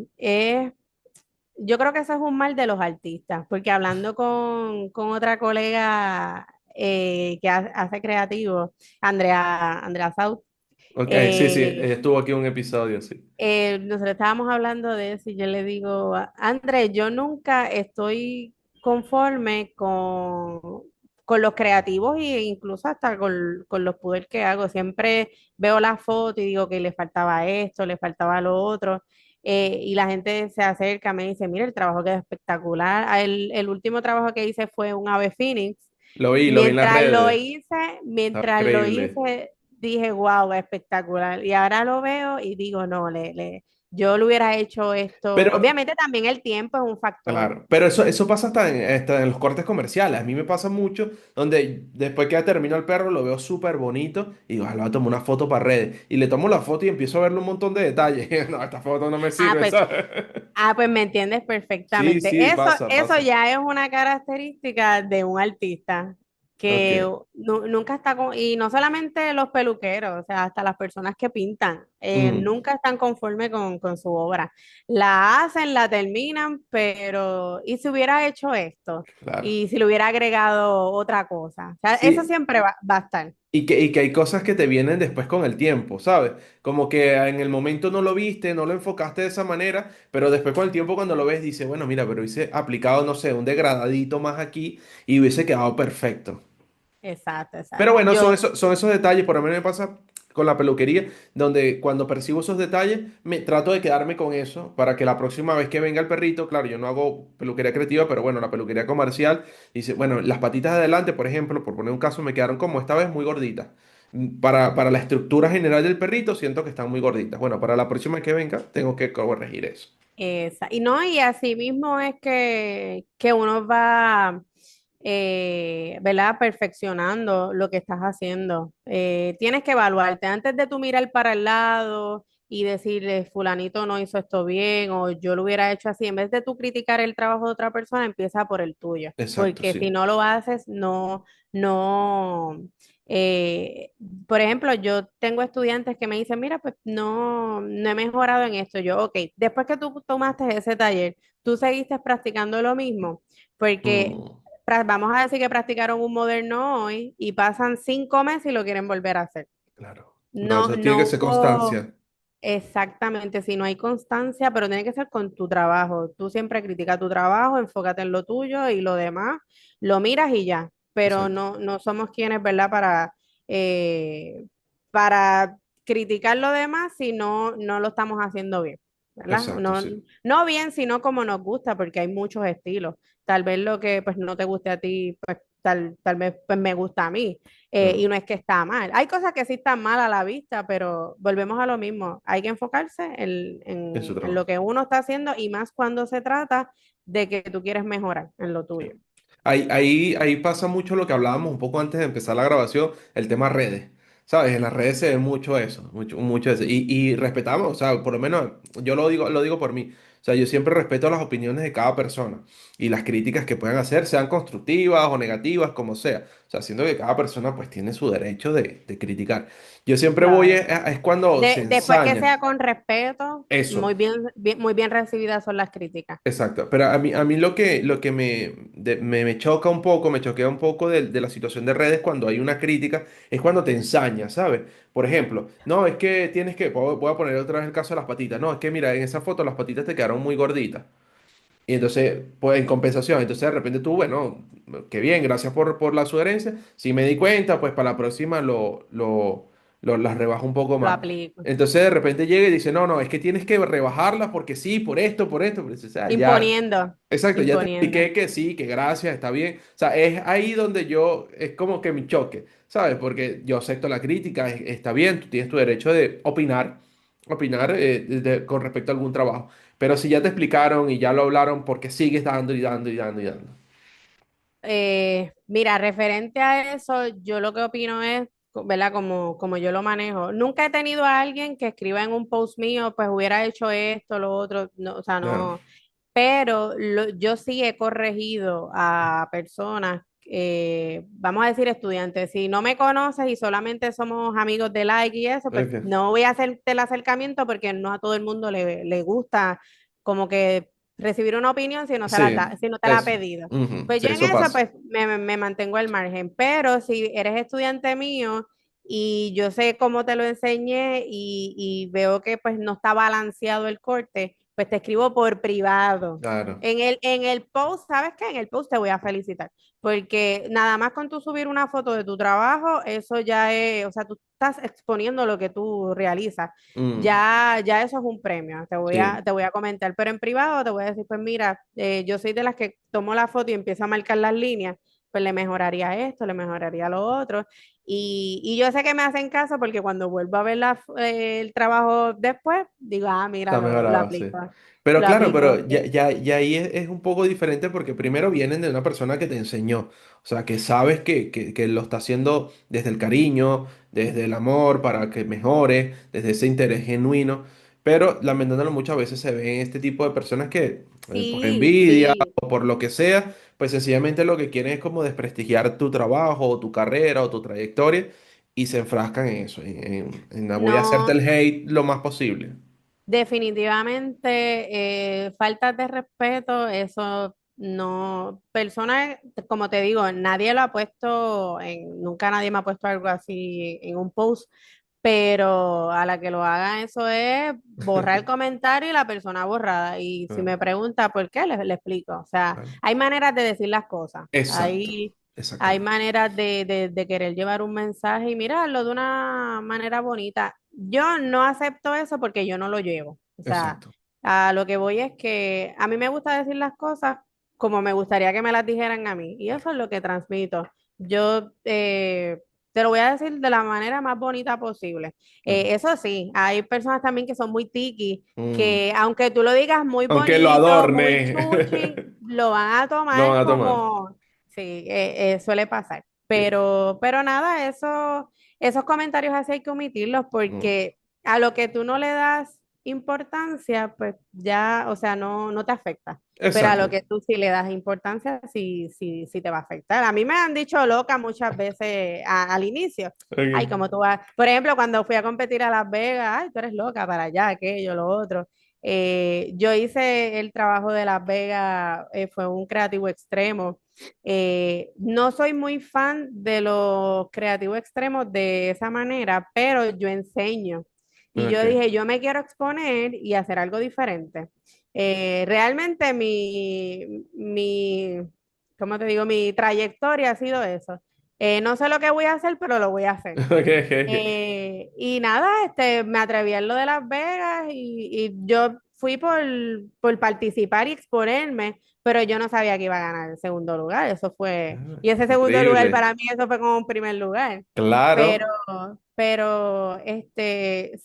Yo creo que eso es un mal de los artistas, porque hablando con otra colega que hace creativo, Andrea Saut, Ok, sí, sí, eh, ella estuvo aquí un episodio, sí. nosotros estábamos hablando de eso y yo le digo, André, yo nunca estoy conforme con los creativos e incluso hasta con los poderes que hago. Siempre veo la foto y digo que le faltaba esto, le faltaba lo otro. Y la gente se acerca, me dice, mira, el trabajo quedó espectacular. El último trabajo que hice fue un ave phoenix. Lo vi en las Mientras lo redes. hice, Está mientras lo increíble. hice, dije, wow, espectacular. Y ahora lo veo y digo, no, yo lo hubiera hecho esto. Pero, Obviamente también el tiempo es un factor. claro, pero eso pasa hasta en los cortes comerciales. A mí me pasa mucho, donde después que ya termino el perro, lo veo súper bonito y digo, "Ah, le voy a tomar una foto para redes". Y le tomo la foto y empiezo a verle un montón de detalles. No, esta foto no me Ah, sirve, pues, ¿sabes? pues me entiendes Sí, perfectamente. sí, pasa, Eso pasa. ya es una característica de un artista Ok, que nunca está con, y no solamente los peluqueros, o sea, hasta las personas que pintan, mm, nunca están conformes con su obra. La hacen, la terminan, pero ¿y si hubiera hecho esto? claro. ¿Y si le hubiera agregado otra cosa? O sea, eso Sí, siempre va a estar. y que hay cosas que te vienen después con el tiempo, ¿sabes? Como que en el momento no lo viste, no lo enfocaste de esa manera, pero después con el tiempo cuando lo ves dices, bueno, mira, pero hubiese aplicado, no sé, un degradadito más aquí y hubiese quedado perfecto. Exacto, Pero exacto. bueno, son esos detalles, por lo menos me pasa con la peluquería, donde cuando percibo esos detalles, me trato de quedarme con eso para que la próxima vez que venga el perrito, claro, yo no hago peluquería creativa, pero bueno, la peluquería comercial, dice, bueno, las patitas de adelante, por ejemplo, por poner un caso, me quedaron como esta vez muy gorditas. Para la estructura general del perrito, siento que están muy gorditas. Bueno, para la próxima vez que venga, tengo que corregir eso. Y no, y así mismo es que uno va, ¿verdad? Perfeccionando lo que estás haciendo. Tienes que evaluarte antes de tú mirar para el lado y decirle, fulanito no hizo esto bien o yo lo hubiera hecho así. En vez de tú criticar el trabajo de otra persona, empieza por el tuyo. Exacto, Porque si sí. no lo haces, no. eh, por ejemplo, yo tengo estudiantes que me dicen, mira, pues no he mejorado en esto. Yo, ok, después que tú tomaste ese taller, tú seguiste practicando lo mismo, porque Mm, vamos a decir que practicaron un moderno hoy y pasan 5 meses y lo quieren volver a hacer. claro. No, No, eso tiene que no ser hubo constancia. exactamente, si no hay constancia, pero tiene que ser con tu trabajo. Tú siempre critica tu trabajo, enfócate en lo tuyo y lo demás lo miras y ya. Pero Exacto, no somos quienes, ¿verdad? Eh, para criticar lo demás si no lo estamos haciendo bien, ¿verdad? exacto, sí. No bien, sino como nos gusta, porque hay muchos estilos. Tal vez lo que pues no te guste a ti, pues tal vez pues me gusta a mí. Y Claro. no es que está mal. Hay cosas que sí están mal a la vista, pero volvemos a lo mismo. Hay que enfocarse En su en lo trabajo. que uno está haciendo y más cuando se trata de que tú quieres mejorar en lo tuyo. Ahí pasa mucho lo que hablábamos un poco antes de empezar la grabación, el tema redes. ¿Sabes? En las redes se ve mucho eso, mucho eso. Y respetamos, o sea, por lo menos yo lo digo por mí. O sea, yo siempre respeto las opiniones de cada persona y las críticas que puedan hacer, sean constructivas o negativas, como sea. O sea, siento que cada persona pues tiene su derecho de criticar. Yo siempre voy, Claro. es cuando se Después que ensaña. sea con respeto, Eso. muy bien recibidas son las críticas. Exacto, pero a mí lo que me choca un poco, me choquea un poco de la situación de redes cuando hay una crítica, es cuando te ensaña, ¿sabes? Por ejemplo, no, es que tienes que, voy a poner otra vez el caso de las patitas, no, es que mira, en esa foto las patitas te quedaron muy gorditas, y entonces, pues en compensación, entonces de repente tú, bueno, qué bien, gracias por la sugerencia. Si me di cuenta, pues para la próxima las rebajo un poco Lo más. aplico. Entonces de repente llega y dice, no, no, es que tienes que rebajarlas porque sí, por esto. Pero dices, ya, Imponiendo, exacto, ya te imponiendo. expliqué que sí, que gracias, está bien. O sea, es ahí donde yo, es como que mi choque, ¿sabes? Porque yo acepto la crítica, está bien, tú tienes tu derecho de opinar con respecto a algún trabajo. Pero si ya te explicaron y ya lo hablaron, ¿por qué sigues dando y dando y dando y dando? Mira, referente a eso, yo lo que opino es, ¿verdad? Como yo lo manejo. Nunca he tenido a alguien que escriba en un post mío, pues hubiera hecho esto, lo otro, no, o sea, Ya, no. Pero yo sí he corregido a personas, vamos a decir estudiantes. Si no me conoces y solamente somos amigos de like y eso, pues ok. no voy a hacerte el acercamiento porque no a todo el mundo le gusta como que recibir una opinión si no se la Sí, da, si no te la ha eso. pedido. Ujú, Pues sí, yo en eso eso pasa. pues me mantengo al margen, pero si eres estudiante mío y yo sé cómo te lo enseñé y veo que pues no está balanceado el corte, pues te escribo por privado. Claro. En el post, ¿sabes qué? En el post te voy a felicitar, porque nada más con tú subir una foto de tu trabajo, eso ya es, o sea, tú estás exponiendo lo que tú realizas. Mm, Ya eso es un premio, sí, te voy a comentar, pero en privado te voy a decir, pues mira, yo soy de las que tomo la foto y empiezo a marcar las líneas, pues le mejoraría esto, le mejoraría lo otro. Y yo sé que me hacen caso porque cuando vuelvo a ver el trabajo después, digo, ah, mira, está lo mejorado, sí. aplico, Pero lo claro, aplico. pero ya ahí es un poco diferente porque primero vienen de una persona que te enseñó. O sea, que sabes que lo está haciendo desde el cariño, desde el amor, para que mejore, desde ese interés genuino. Pero lamentándolo muchas veces se ven este tipo de personas que por Sí, envidia sí. o por lo que sea, pues sencillamente lo que quieren es como desprestigiar tu trabajo o tu carrera o tu trayectoria y se enfrascan en eso, voy a hacerte No, el hate lo más posible. definitivamente, faltas de respeto, eso no, personas, como te digo, nadie lo ha puesto nunca nadie me ha puesto algo así en un post, pero a la que lo hagan eso es borrar el comentario y la persona borrada. Y si Claro, me pregunta por qué, le explico. O sea, claro. hay maneras de decir las cosas, Exacto, hay exactamente, maneras de querer llevar un mensaje y mirarlo de una manera bonita. Yo no acepto eso porque yo no lo llevo. O sea, exacto, a lo que voy es que a mí me gusta decir las cosas como me gustaría que me las dijeran a mí. Y eso es lo que transmito. Yo te lo voy a decir de la manera más bonita posible. claro. Eso sí, hay personas también que son muy tiki, Mm. que aunque tú lo digas muy Aunque lo bonito, muy adorne, chuchi, lo van a lo van tomar a tomar. como, sí, suele pasar. Sí. Pero nada, esos comentarios así hay que omitirlos Mm. porque a lo que tú no le das importancia, pues ya, o sea, no te afecta. Pero a lo Exacto. que tú sí le das importancia, sí te va a afectar. A mí me han dicho loca muchas veces al inicio. Ay, Ok. como tú vas. Por ejemplo, cuando fui a competir a Las Vegas, ay, tú eres loca para allá, aquello, lo otro. Yo hice el trabajo de Las Vegas, fue un creativo extremo. No soy muy fan de los creativos extremos de esa manera, pero yo enseño. Y yo Ok. dije, yo me quiero exponer y hacer algo diferente. Realmente ¿cómo te digo? Mi trayectoria ha sido eso. No sé lo que voy a hacer, pero lo voy a hacer. Ok, ok, ok. Y nada, me atreví a lo de Las Vegas y yo fui por participar y exponerme, pero yo no sabía que iba a ganar el segundo lugar. Ah, Y ese segundo lugar increíble. para mí, eso fue como un primer lugar. Pero, Claro.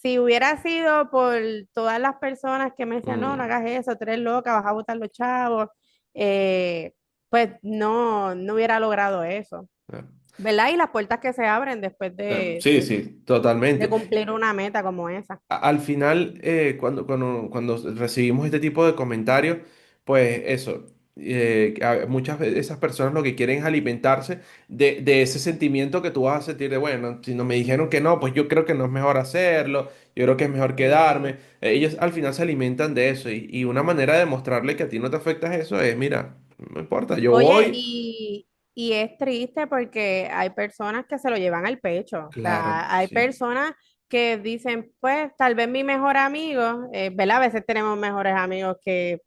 si hubiera sido por todas las personas que me decían, no Mm, hagas eso, tú eres loca, vas a botar los chavos, eh, pues no hubiera logrado eso. claro. ¿verdad? Y las puertas que se abren después Sí, sí, de totalmente. cumplir una meta como esa. Al final, cuando recibimos este tipo de comentarios, pues eso, muchas veces esas personas lo que quieren es alimentarse de ese sentimiento que tú vas a sentir de, bueno, si no me dijeron que no, pues yo creo que no es mejor hacerlo, yo creo que es mejor quedarme. Sí. Ellos al final se alimentan de eso y una manera de demostrarle que a ti no te afecta eso es, mira, no importa, yo Oye, voy. y es triste porque hay personas que se lo llevan al pecho. O Claro, sea, hay sí, personas que dicen, pues tal vez mi mejor amigo, ¿verdad? A veces tenemos mejores amigos que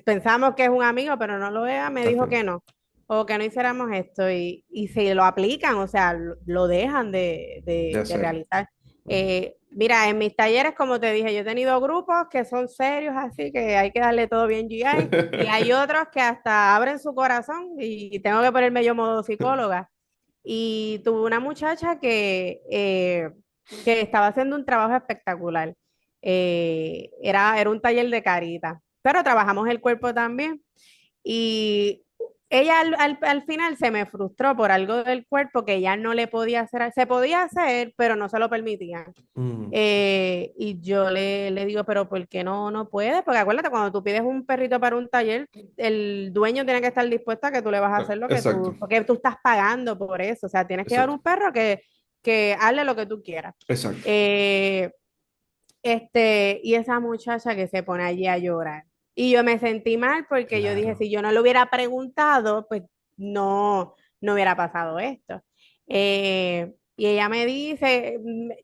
pensamos que es un amigo, pero no lo es, me así, dijo que no, o que no hiciéramos esto y se lo aplican, o sea, lo dejan de de hacer. realizar. Mira, en mis talleres, como te dije, yo he tenido grupos que son serios, así que hay que darle todo bien GI. Y hay otros que hasta abren su corazón y tengo que ponerme yo modo psicóloga. Y tuve una muchacha que estaba haciendo un trabajo espectacular. Era un taller de carita, pero trabajamos el cuerpo también. Y ella al final se me frustró por algo del cuerpo que ella no le podía hacer. Se podía hacer, pero no se lo permitían. Mm, Y yo le digo, pero ¿por qué no puede? Porque acuérdate, cuando tú pides un perrito para un taller, el dueño tiene que estar dispuesto a que tú le vas a hacer lo que exacto, porque tú estás pagando por eso. O sea, tienes que llevar exacto, un perro que hazle lo que tú quieras. exacto. Eh, y esa muchacha que se pone allí a llorar. Y yo me sentí mal porque yo dije, Claro. si yo no le hubiera preguntado, pues no hubiera pasado esto. Y ella me dice,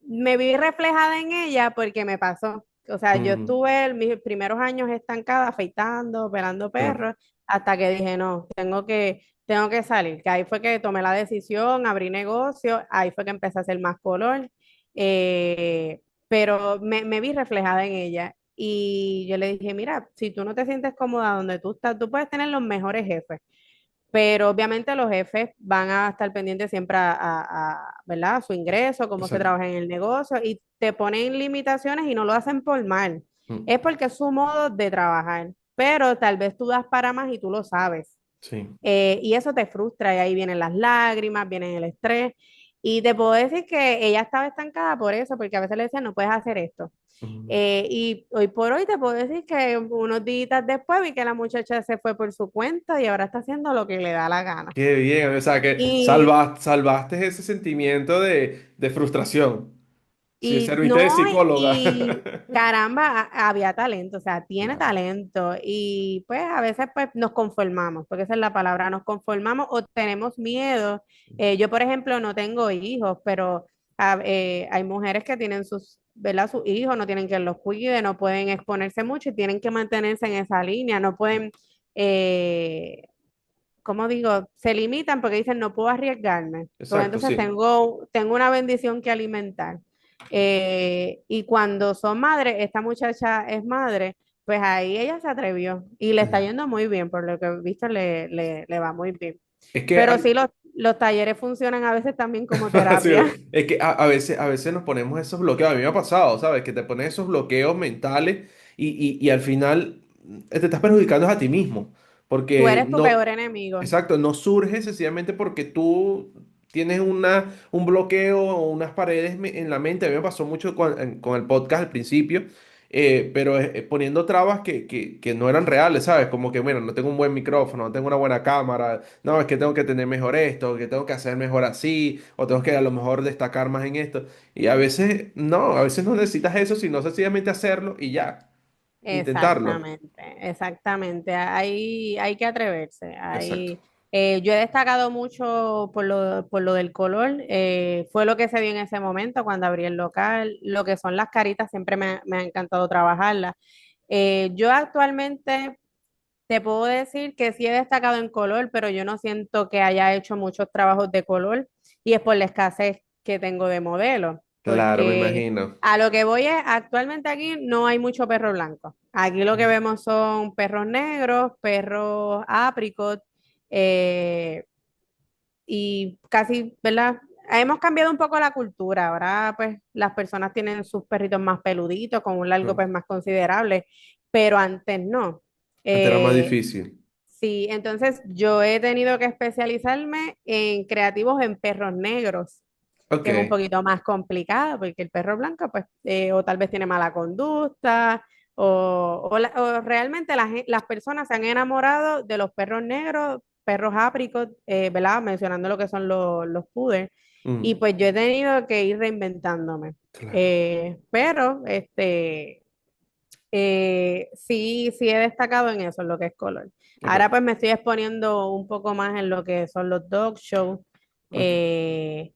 me vi reflejada en ella porque me pasó. O sea, yo Mm, estuve en mis primeros años estancada, afeitando, pelando claro. perros, hasta que dije, no, tengo que salir. Que ahí fue que tomé la decisión, abrí negocio, ahí fue que empecé a hacer más color. Eh, pero me vi reflejada en ella y yo le dije, mira, si tú no te sientes cómoda donde tú estás, tú puedes tener los mejores jefes, pero obviamente los jefes van a estar pendientes siempre ¿verdad? A su ingreso, cómo se Exacto. trabaja en el negocio y te ponen limitaciones y no lo hacen por mal, Mm, es porque es su modo de trabajar, pero tal vez tú das para más y tú lo sabes. sí. Y eso te frustra y ahí vienen las lágrimas, viene el estrés. Y te puedo decir que ella estaba estancada por eso, porque a veces le decían, no puedes hacer esto. Mm, Y hoy por hoy te puedo decir que unos días después vi que la muchacha se fue por su cuenta y ahora está haciendo lo que le da la gana. qué bien. O sea, que Y, salvaste ese sentimiento de frustración. Sí, y serviste de no, psicóloga. y caramba, había talento, o sea, tiene Claro. talento. Y pues a veces pues nos conformamos, porque esa es la palabra, nos conformamos o tenemos miedo. Yo, por ejemplo, no tengo hijos, pero hay mujeres que tienen ¿verdad? Sus hijos, no tienen quien los cuide, no pueden exponerse mucho y tienen que mantenerse en esa línea, no pueden, eh, ¿cómo digo? Se limitan porque dicen, no puedo arriesgarme, porque Exacto, entonces sí. tengo una bendición que alimentar. Y cuando son madres, esta muchacha es madre, pues ahí ella se atrevió y le está yendo muy bien, por lo que he visto le va muy bien. Es que Pero sí, los talleres funcionan a veces también como sí, terapia. es que a veces nos ponemos esos bloqueos. A mí me ha pasado, ¿sabes? Que te pones esos bloqueos mentales y al final te estás perjudicando a ti mismo. Tú Porque eres tu no, peor enemigo. exacto, no surge sencillamente porque tú tienes un bloqueo o unas paredes en la mente. A mí me pasó mucho con el podcast al principio, pero poniendo trabas que no eran reales, ¿sabes? Como que, bueno, no tengo un buen micrófono, no tengo una buena cámara, no, es que tengo que tener mejor esto, que tengo que hacer mejor así, o tengo que a lo mejor destacar más en esto. Y a veces no necesitas eso, sino sencillamente hacerlo y ya, intentarlo. Exactamente, exactamente. Hay que atreverse. Exacto. Yo he destacado mucho por lo del color. Fue lo que se dio en ese momento cuando abrí el local. Lo que son las caritas, siempre me ha encantado trabajarlas. Yo actualmente te puedo decir que sí he destacado en color, pero yo no siento que haya hecho muchos trabajos de color y es por la escasez que tengo de modelos, Claro, me porque imagino. a lo que voy es, actualmente aquí no hay mucho perro blanco. Aquí lo que vemos son perros negros, perros apricot, eh, y casi, ¿verdad? Hemos cambiado un poco la cultura. Ahora, pues, las personas tienen sus perritos más peluditos, con un largo, No, pues, más considerable, pero antes no. antes era más Eh, difícil. Sí, entonces yo he tenido que especializarme en creativos en perros negros, Ok. que es un poquito más complicado, porque el perro blanco, pues, o tal vez tiene mala conducta, o realmente las personas se han enamorado de los perros negros, perros ápricos, ¿verdad? Mencionando lo que son los poodles, y Mm, pues yo he tenido que ir reinventándome. claro. Pero, sí, sí he destacado en eso, en lo que es color. Ahora Ok. pues me estoy exponiendo un poco más en lo que son los dog shows. Ok. Eh,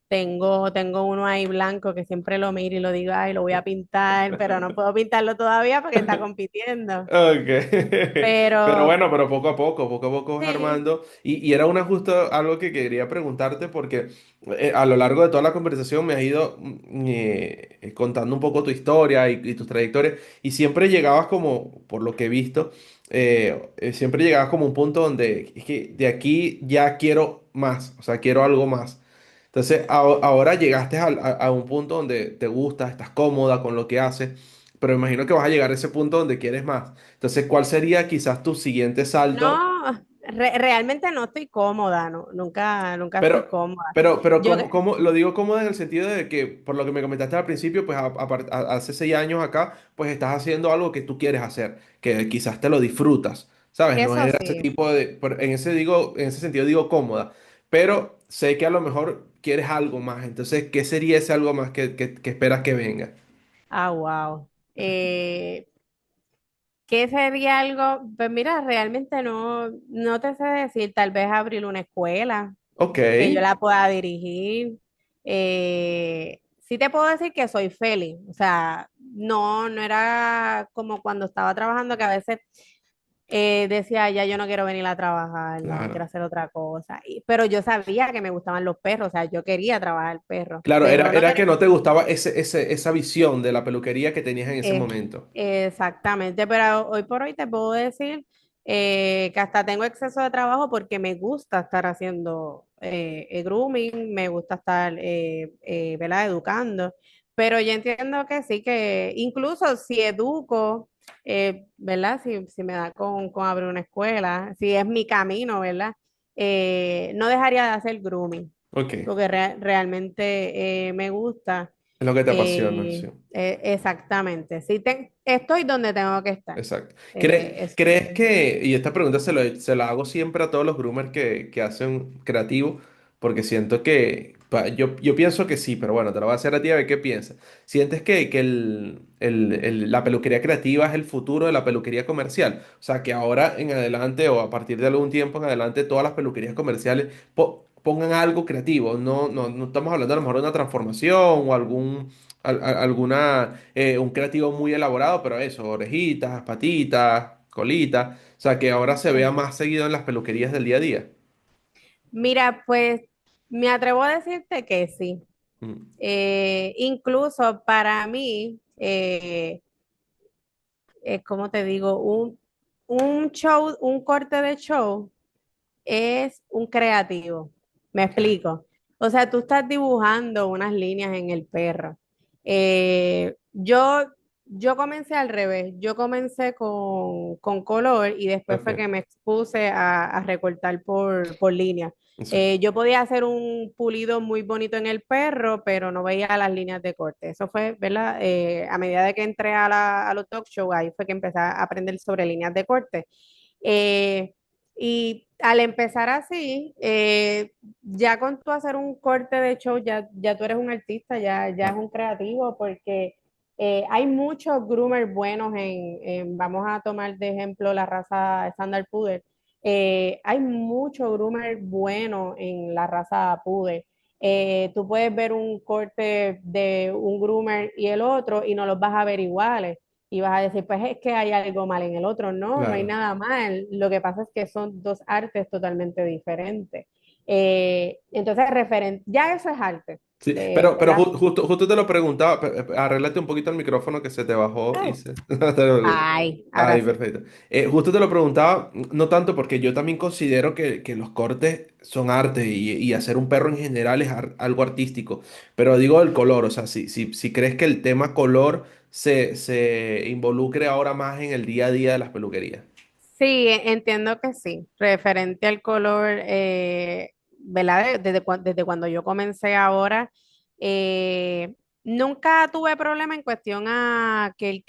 tengo uno ahí blanco que siempre lo miro y lo digo, ay, lo voy a pintar, pero no puedo pintarlo todavía porque está compitiendo. Ok. Pero Pero bueno, pero poco a poco vas sí, armando. Y era una justo algo que quería preguntarte porque a lo largo de toda la conversación me has ido contando un poco tu historia y tus trayectorias. Y siempre llegabas como, por lo que he visto, siempre llegabas como a un punto donde es que de aquí ya quiero más, o sea, quiero algo más. Entonces, ahora llegaste a un punto donde te gusta, estás cómoda con lo que haces, pero imagino que vas a llegar a ese punto donde quieres más. Entonces, ¿cuál sería quizás tu siguiente salto? no, realmente no estoy cómoda, no, nunca estoy Pero, cómoda. pero Yo, lo digo cómoda en el sentido de que, por lo que me comentaste al principio, pues hace 6 años acá, pues estás haciendo algo que tú quieres hacer, que quizás te lo disfrutas, ¿sabes? No eso era ese sí. tipo de, en ese sentido digo cómoda, pero sé que a lo mejor quieres algo más. Entonces, ¿qué sería ese algo más que esperas que venga? Ah, wow. ¿Qué sería algo? Pues mira, realmente no te sé decir, tal vez abrir una escuela Ok, que yo la pueda dirigir. Sí te puedo decir que soy feliz, o sea, no era como cuando estaba trabajando que a veces decía, ya yo no quiero venir a trabajar, no, quiero claro. hacer otra cosa. Pero yo sabía que me gustaban los perros, o sea, yo quería trabajar perros, Claro, pero no era quería. que no te gustaba esa visión de la peluquería que tenías en ese Eh, momento. exactamente, pero hoy por hoy te puedo decir que hasta tengo exceso de trabajo porque me gusta estar haciendo grooming, me gusta estar, ¿verdad? Educando, pero yo entiendo que sí, que incluso si educo, ¿verdad? Si me da con abrir una escuela, si es mi camino, ¿verdad? No dejaría de hacer grooming, Ok, es porque realmente me gusta. lo que te apasiona, sí. Exactamente. Sí, estoy donde tengo que estar. Exacto. Eso ¿Crees es. que, y esta pregunta se la hago siempre a todos los groomers que hacen creativo, porque siento que, yo pienso que sí, pero bueno, te lo voy a hacer a ti a ver qué piensas. ¿Sientes que la peluquería creativa es el futuro de la peluquería comercial? O sea, que ahora en adelante o a partir de algún tiempo en adelante todas las peluquerías comerciales pongan algo creativo. No estamos hablando a lo mejor de una transformación o alguna, un creativo muy elaborado, pero eso, orejitas, patitas, colitas, o sea, que ahora se vea Sí. más seguido en las peluquerías del día a día. Mira, pues me atrevo a decirte que sí. Mm, Incluso para mí, ¿cómo te digo? Un show, un corte de show es un creativo. Me ok, explico. O sea, tú estás dibujando unas líneas en el perro. Yo comencé al revés. Yo comencé con color y después fue que ok, me expuse a recortar por línea. exacto. Yo podía hacer un pulido muy bonito en el perro, pero no veía las líneas de corte. Eso fue, ¿verdad? A medida de que entré a los talk show, ahí fue que empecé a aprender sobre líneas de corte. Eh, y al empezar así, ya con tú hacer un corte de show, ya tú eres un artista, ya es Claro. un creativo, porque hay muchos groomers buenos vamos a tomar de ejemplo la raza Standard Poodle. Hay muchos groomers buenos en la raza Poodle. Tú puedes ver un corte de un groomer y el otro y no los vas a ver iguales y vas a decir, pues es que hay algo mal en el otro. No, no hay Claro. nada mal. Lo que pasa es que son dos artes totalmente diferentes. Entonces, ya eso es arte, Sí, pero ¿verdad? justo te lo preguntaba, arréglate un poquito el micrófono que se te bajó y Oh, se... ay, ahora Ay, sí. perfecto. Justo te lo preguntaba, no tanto porque yo también considero que los cortes son arte y hacer un perro en general es algo artístico, pero digo el color, o sea, si crees que el tema color se involucre ahora más en el día a día de las peluquerías. Sí, entiendo que sí. Referente al color, ¿verdad? Desde cuando yo comencé ahora, nunca tuve problema en cuestión a que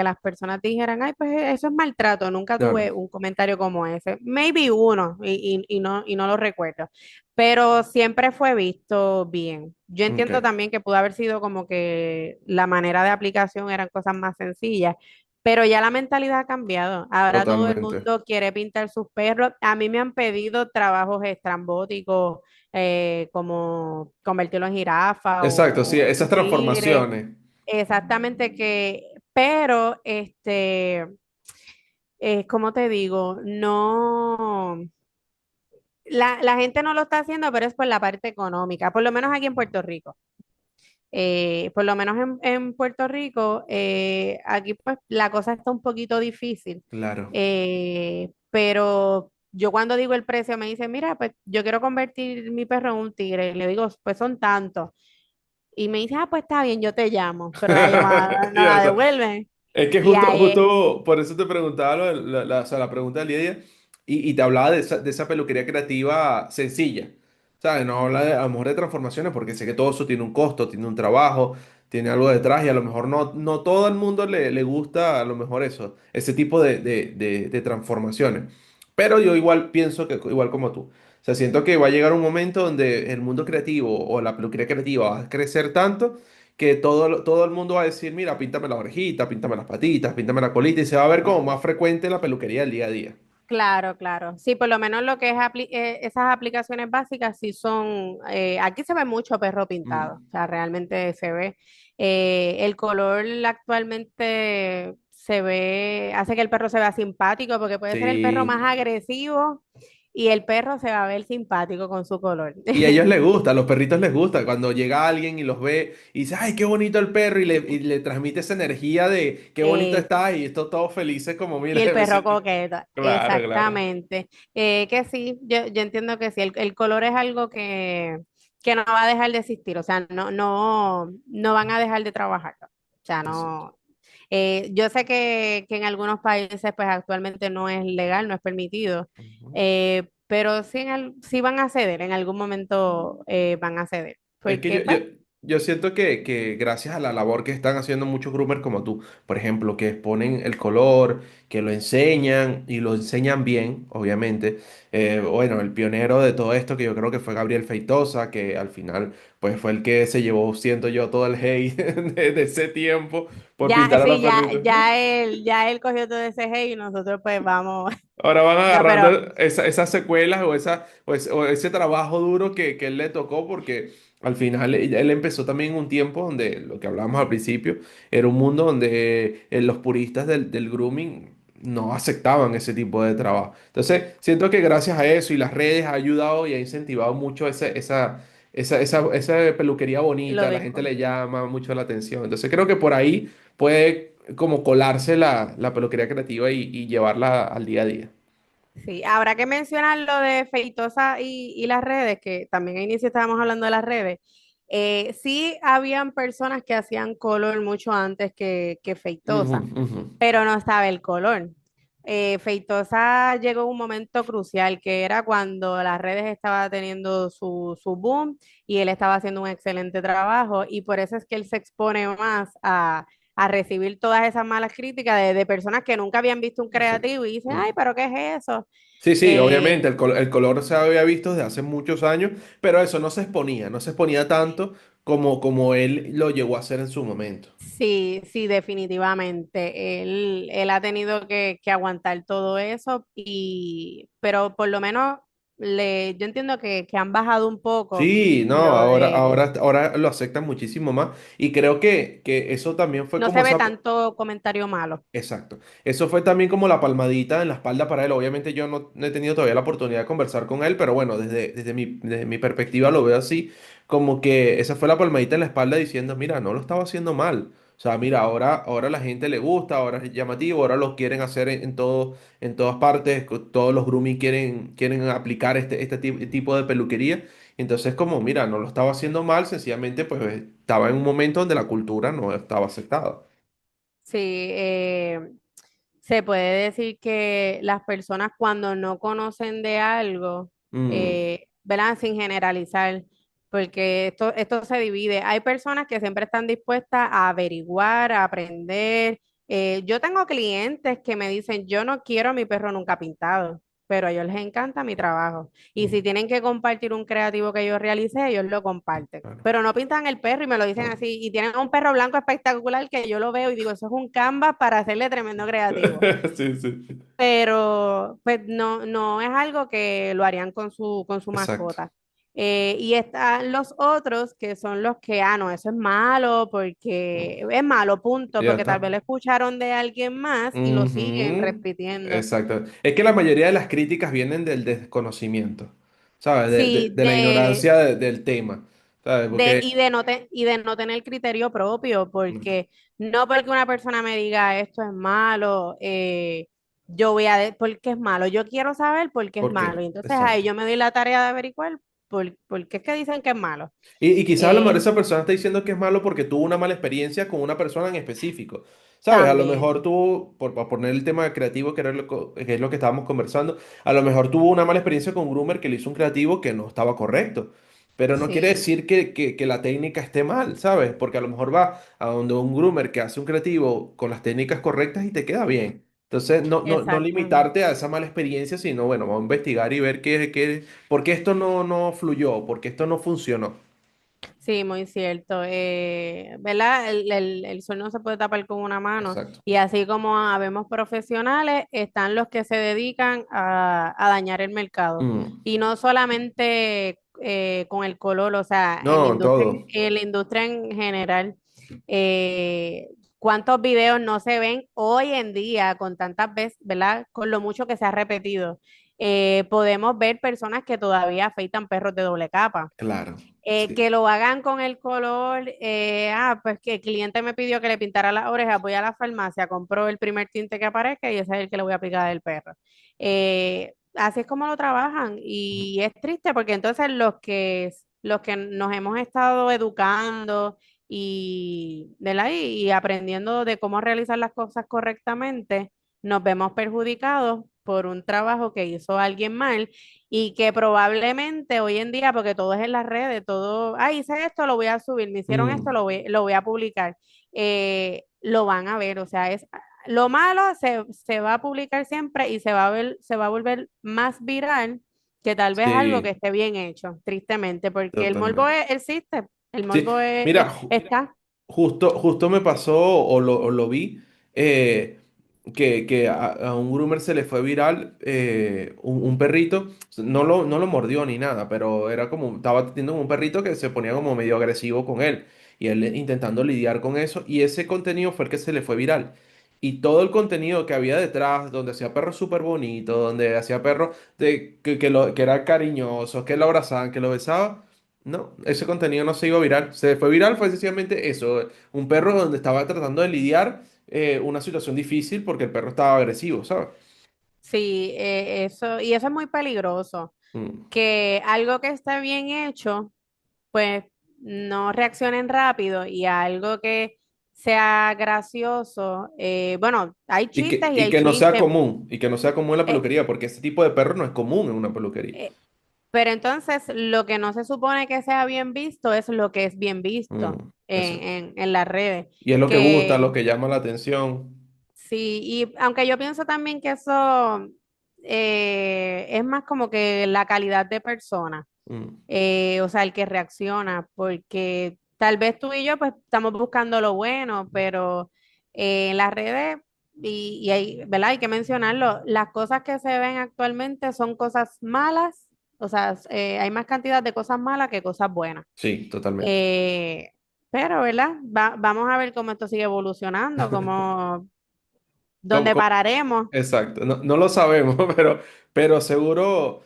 las personas dijeran, ay, pues eso es maltrato. Nunca Claro, tuve un comentario como ese. Maybe uno, y no lo recuerdo. Pero siempre fue visto bien. Yo entiendo ok, también que pudo haber sido como que la manera de aplicación eran cosas más sencillas. Pero ya la mentalidad ha cambiado. Ahora todo el totalmente. mundo quiere pintar sus perros. A mí me han pedido trabajos estrambóticos, como convertirlo en jirafa Exacto, sí, o esas en tigre. transformaciones. Exactamente pero ¿cómo te digo? No, la gente no lo está haciendo, pero es por la parte económica, por lo menos aquí en Puerto Rico. Por lo menos en Puerto Rico, aquí pues la cosa está un poquito difícil, Claro. pero yo cuando digo el precio me dicen, mira, pues yo quiero convertir mi perro en un tigre, y le digo, pues son tantos, y me dice, ah, pues está bien, yo te llamo, pero la llamada no Ya, o la sea, devuelven, es que y ahí, justo por eso te preguntaba o sea, la pregunta de Lidia y te hablaba de esa peluquería creativa sencilla. ¿Sabes? No habla a lo mejor de transformaciones porque sé que todo eso tiene un costo, tiene un trabajo, tiene algo detrás y a lo mejor no todo el mundo le gusta a lo mejor eso, ese tipo de transformaciones. Pero yo igual pienso que igual como tú. O sea, siento que va a llegar un momento donde el mundo creativo o la peluquería creativa va a crecer tanto que todo el mundo va a decir, mira, píntame la orejita, píntame las patitas, píntame la colita, y se va a ver como más frecuente la peluquería del día a día. claro, claro, sí, por lo menos lo que es esas aplicaciones básicas sí son, aquí se ve mucho perro pintado, Mm. o sea, realmente se ve. El color actualmente se ve, hace que el perro se vea simpático, porque puede ser el perro más Sí. agresivo y el perro se va a ver simpático con su color. Y a ellos les gusta, a los perritos les gusta. Cuando llega alguien y los ve y dice, ay, qué bonito el perro, y le transmite esa energía de qué bonito Eh, está, y esto todos felices como, y mira, el me perro siento. coqueto, Claro, claro. exactamente. Que sí, yo entiendo que sí, el color es algo que no va a dejar de existir, o sea, no van a dejar de trabajarlo. O sea, Exacto. no. Yo sé que en algunos países, pues actualmente no es legal, no es permitido, Ujú. pero sí, sí van a ceder, en algún momento van a ceder, Es que porque pues yo siento que gracias a la labor que están haciendo muchos groomers como tú, por ejemplo, que exponen el color, que lo enseñan y lo enseñan bien, obviamente. Bueno, el pionero de todo esto que yo creo que fue Gabriel Feitosa, que al final pues fue el que se llevó, siento yo, todo el hate de ese tiempo por ya, pintar a los sí, perritos. ya él cogió todo ese hate y nosotros pues vamos. Ahora van No, pero agarrando esas secuelas o ese trabajo duro que él le tocó, porque al final él empezó también en un tiempo donde lo que hablábamos al principio era un mundo donde los puristas del grooming no aceptaban ese tipo de trabajo. Entonces, siento que gracias a eso y las redes ha ayudado y ha incentivado mucho esa peluquería lo bonita, la gente dejo. le llama mucho la atención. Entonces, creo que por ahí puede como colarse la peluquería creativa y llevarla al día a día. Sí, habrá que mencionar lo de Feitosa y las redes, que también al inicio estábamos hablando de las redes. Sí habían personas que hacían color mucho antes que Ujú, Feitosa, ujú. pero no estaba el color. Feitosa llegó a un momento crucial, que era cuando las redes estaba teniendo su boom y él estaba haciendo un excelente trabajo, y por eso es que él se expone más a recibir todas esas malas críticas de personas que nunca habían visto un Exacto. creativo y dicen, ay, Mm. pero ¿qué es eso? Sí, sí, Eh, obviamente, el color se había visto desde hace muchos años, pero eso no se exponía tanto como él lo llegó a hacer en su momento. sí, sí, definitivamente. Él ha tenido que aguantar todo eso, pero por lo menos yo entiendo que han bajado un poco Sí, no, lo ahora, de, ahora, ahora lo aceptan muchísimo más y creo que eso también fue no como se ve esa. tanto comentario malo. Exacto. Eso fue también como la palmadita en la espalda para él. Obviamente yo no he tenido todavía la oportunidad de conversar con él, pero bueno, desde mi perspectiva lo veo así, como que esa fue la palmadita en la espalda diciendo, mira, no lo estaba haciendo mal. O sea, mira, ahora la gente le gusta, ahora es llamativo, ahora lo quieren hacer en todas partes, todos los grooming quieren aplicar tipo de peluquería. Entonces, como, mira, no lo estaba haciendo mal, sencillamente pues estaba en un momento donde la cultura no estaba aceptada. Sí, Se puede decir que las personas cuando no conocen de algo, Mm, ¿verdad? Sin generalizar, porque esto se divide. Hay personas que siempre están dispuestas a averiguar, a aprender. Yo tengo clientes que me dicen, yo no quiero a mi perro nunca pintado, pero a ellos les encanta mi trabajo. Y si mm, tienen que compartir un creativo que yo realicé, ellos lo comparten. claro. Pero no pintan el perro y me lo dicen No. así. Y tienen un perro blanco espectacular que yo lo veo y digo, eso es un canvas para hacerle tremendo creativo. Sí, sí. Pero pues no, no es algo que lo harían con su Exacto. mascota. Y están los otros que son los que, no, eso es malo porque es malo, punto, Y ya porque tal vez está. lo escucharon de alguien más y lo siguen Ujú. repitiendo. Exacto. Es que la mayoría de las críticas vienen del desconocimiento, ¿sabes? Sí, De la ignorancia del tema, ¿sabes? Porque... y de no tener criterio propio, porque no porque una persona me diga esto es malo, yo voy porque es malo, yo quiero saber por qué es ¿Por malo, y qué? entonces ahí Exacto. yo me doy la tarea de averiguar por qué es que dicen que es malo. Y quizás a lo mejor Eh, esa persona está diciendo que es malo porque tuvo una mala experiencia con una persona en específico. ¿Sabes? A lo También, mejor tuvo, por poner el tema creativo, que es lo que estábamos conversando, a lo mejor tuvo una mala experiencia con un groomer que le hizo un creativo que no estaba correcto. Pero no quiere sí, decir que la técnica esté mal, ¿sabes? Porque a lo mejor va a donde un groomer que hace un creativo con las técnicas correctas y te queda bien. Entonces, no exactamente. limitarte a esa mala experiencia, sino, bueno, vamos a investigar y ver por qué esto no fluyó, por qué esto no funcionó. Sí, muy cierto. ¿Verdad? El sol no se puede tapar con una mano. Exacto. Y así como habemos profesionales, están los que se dedican a dañar el mercado. Mm. Y no solamente con el color, o sea, No, todo. en la industria en general. Eh, ¿Cuántos videos no se ven hoy en día con tantas veces, ¿verdad? Con lo mucho que se ha repetido. Podemos ver personas que todavía afeitan perros de doble capa, Claro. Sí. que lo hagan con el color, pues que el cliente me pidió que le pintara las orejas, voy a la farmacia, compro el primer tinte que aparezca y ese es el que le voy a aplicar al perro. Así es como lo trabajan y es triste porque entonces los que nos hemos estado educando ¿verdad? Y aprendiendo de cómo realizar las cosas correctamente, nos vemos perjudicados por un trabajo que hizo alguien mal y que probablemente hoy en día, porque todo es en las redes, todo, hice esto, lo voy a subir, me hicieron esto, Mm. lo voy a publicar, lo van a ver, o sea, lo malo se va a publicar siempre y se va a volver más viral que tal vez algo que Sí, esté bien hecho, tristemente, porque totalmente. existe, el Sí, morbo mira, está. justo me pasó o lo vi que a un groomer se le fue viral un perrito, no lo mordió ni nada, pero era como, estaba teniendo como un perrito que se ponía como medio agresivo con él y él intentando lidiar con eso y ese contenido fue el que se le fue viral. Y todo el contenido que había detrás, donde hacía perros súper bonitos, donde hacía perros que era cariñoso, que lo abrazaban, que lo besaban. No, ese contenido no se iba viral. Se fue viral fue sencillamente eso, un perro donde estaba tratando de lidiar una situación difícil porque el perro estaba agresivo, ¿sabes? Sí, y eso es muy peligroso, Mm. que algo que está bien hecho pues no reaccionen rápido y algo que sea gracioso. Bueno, hay Y que, chistes y y hay que no sea chistes, común, y que no sea común en la eh, peluquería, porque ese tipo de perro no es común en una peluquería. eh, pero entonces lo que no se supone que sea bien visto es lo que es bien visto Exacto. en las redes. Y es lo que gusta, lo Que que llama la atención. sí, y aunque yo pienso también que eso es más como que la calidad de persona. Mm. O sea, el que reacciona, porque tal vez tú y yo pues estamos buscando lo bueno, pero en las redes, y hay, ¿verdad? Hay que mencionarlo, las cosas que se ven actualmente son cosas malas, o sea, hay más cantidad de cosas malas que cosas buenas. Sí, totalmente. Eh, pero, ¿verdad? Vamos a ver cómo esto sigue evolucionando, cómo, ¿Cómo- dónde cómo? pararemos. Exacto, no lo sabemos, pero seguro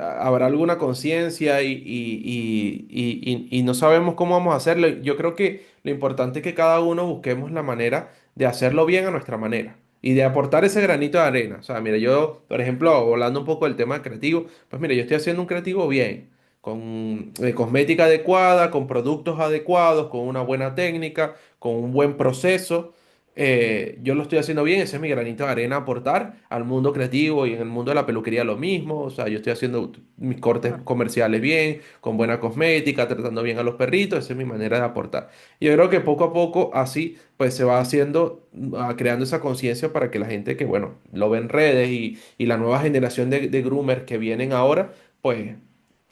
habrá alguna conciencia y no sabemos cómo vamos a hacerlo. Yo creo que lo importante es que cada uno busquemos la manera de hacerlo bien a nuestra manera y de aportar ese granito de arena. O sea, mira, yo, por ejemplo, hablando un poco del tema creativo, pues mira, yo estoy haciendo un creativo bien, con cosmética adecuada, con productos adecuados, con una buena técnica, con un buen proceso. yo lo estoy haciendo bien, ese es mi granito de arena aportar al mundo creativo y en el mundo de la peluquería lo mismo, o sea, yo estoy haciendo mis cortes Cor- comerciales bien, con buena cosmética, tratando bien a los perritos, esa es mi manera de aportar. Y yo creo que poco a poco así, pues se va haciendo, creando esa conciencia para que la gente que, bueno, lo ve en redes y la nueva generación de groomers que vienen ahora, pues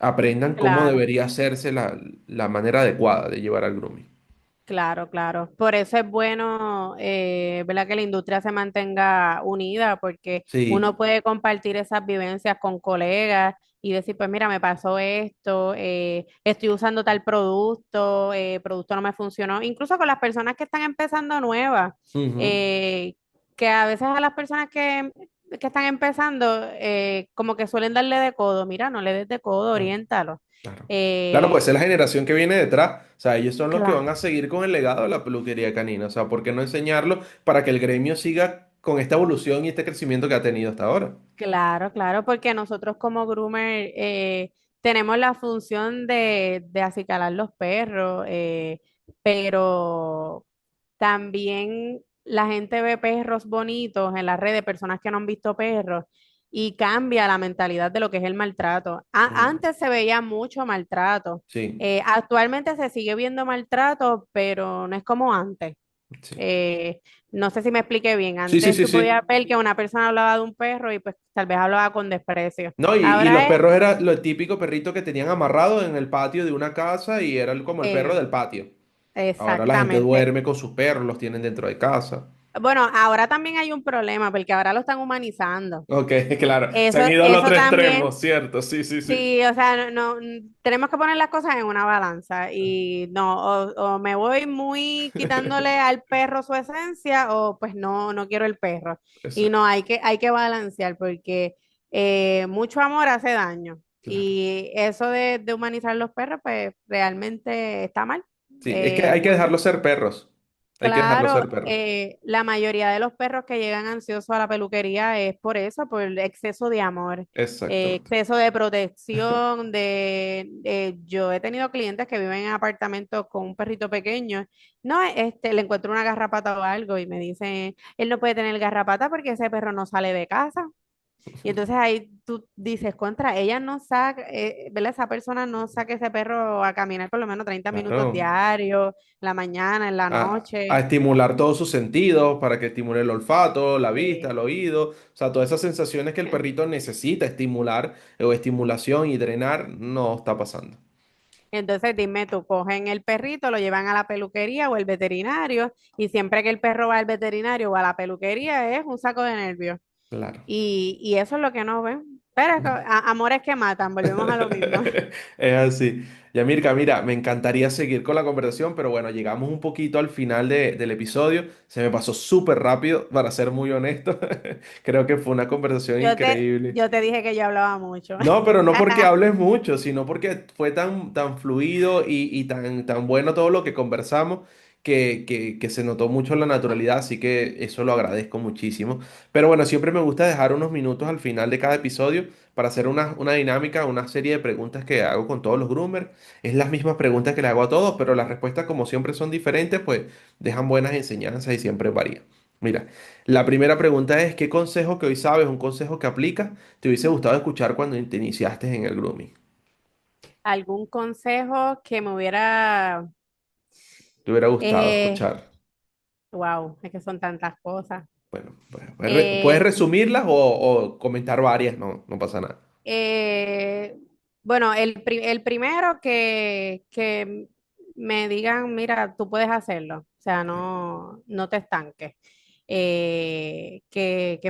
aprendan cómo Claro. debería hacerse la manera adecuada de llevar al grooming. Claro, claro. Por eso es bueno, ¿verdad? Que la industria se mantenga unida, porque uno Sí. puede compartir esas vivencias con colegas y decir, pues mira, me pasó esto, estoy usando tal producto, producto no me funcionó. Incluso con las personas que están empezando nuevas, Ujú. eh, que a veces a las personas que están empezando, como que suelen darle de codo, mira, no le des de codo, Claro. oriéntalo. Claro. Claro, pues es Eh, la generación que viene detrás. O sea, ellos son los que van cla- a seguir con el legado de la peluquería canina. O sea, ¿por qué no enseñarlo para que el gremio siga con esta evolución y este crecimiento que ha tenido hasta ahora? Claro, claro, porque nosotros como groomer tenemos la función de acicalar los perros, pero también la gente ve perros bonitos en las redes, personas que no han visto perros, y cambia la mentalidad de lo que es el maltrato. Mm, Antes se veía mucho maltrato, sí, actualmente se sigue viendo maltrato, pero no es como antes. sí. Eh, no sé si me expliqué bien. Sí, sí, Antes sí, tú podías sí. ver que una persona hablaba de un perro y pues tal vez hablaba con desprecio. No, y los Ahora es perros era lo típico perrito que tenían amarrado en el patio de una casa y era como el perro eh, del patio. Ahora la gente exactamente. duerme con sus perros, los tienen dentro de casa. Bueno, ahora también hay un problema porque ahora lo están humanizando. Ok, claro. Se Eso, han ido al eso otro también, extremo, ¿cierto? Sí, sí, sí. sí, o sea, tenemos que poner las cosas en una balanza y no, o me voy muy quitándole al perro su esencia o pues no quiero el perro. Y no, Exacto. hay que balancear porque mucho amor hace daño Claro. y eso de humanizar los perros pues realmente está mal. Sí, es que hay que Mucho, dejarlos ser perros. Hay que dejarlos claro, ser perros. la mayoría de los perros que llegan ansiosos a la peluquería es por eso, por el exceso de amor, Exactamente. exceso de protección, yo he tenido clientes que viven en apartamentos con un perrito pequeño, no, le encuentro una garrapata o algo y me dicen, él no puede tener garrapata porque ese perro no sale de casa. Y entonces ahí tú dices, contra, ella no saca, ¿verdad? Esa persona no saca ese perro a caminar por lo menos 30 minutos Claro. diarios, en la mañana, en la A noche. estimular todos sus sentidos para que estimule el olfato, la vista, Sí. el oído. O sea, todas esas sensaciones que el perrito necesita estimular o estimulación y drenar, no está pasando. Entonces dime tú, cogen el perrito, lo llevan a la peluquería o el veterinario, y siempre que el perro va al veterinario o a la peluquería es un saco de nervios. Claro. Y eso es lo que no ven. Pero es que, amores que matan, volvemos a lo mismo. Es así. Yamirka, mira, me encantaría seguir con la conversación, pero bueno, llegamos un poquito al final del episodio. Se me pasó súper rápido, para ser muy honesto. Creo que fue una conversación increíble. Yo te dije que yo hablaba mucho. No, pero no porque hables mucho, sino porque fue tan fluido y tan bueno todo lo que conversamos que se notó mucho la naturalidad, así que eso lo agradezco muchísimo. Pero bueno, siempre me gusta dejar unos minutos al final de cada episodio para hacer una dinámica, una serie de preguntas que hago con todos los groomers. Es las mismas preguntas que le hago a todos, pero las respuestas como siempre son diferentes, pues dejan buenas enseñanzas y siempre varían. Mira, la primera pregunta es, ¿qué consejo que hoy sabes, un consejo que aplicas? ¿Te hubiese gustado escuchar cuando te iniciaste en el grooming? ¿Algún consejo que me hubiera... ¿Te hubiera gustado Eh, escuchar? wow, es que son tantas cosas. Bueno, puedes Eh, resumirlas o comentar varias, no, no pasa nada. Eh, bueno, el primero que me digan, mira, tú puedes hacerlo, o sea, no te estanques. Que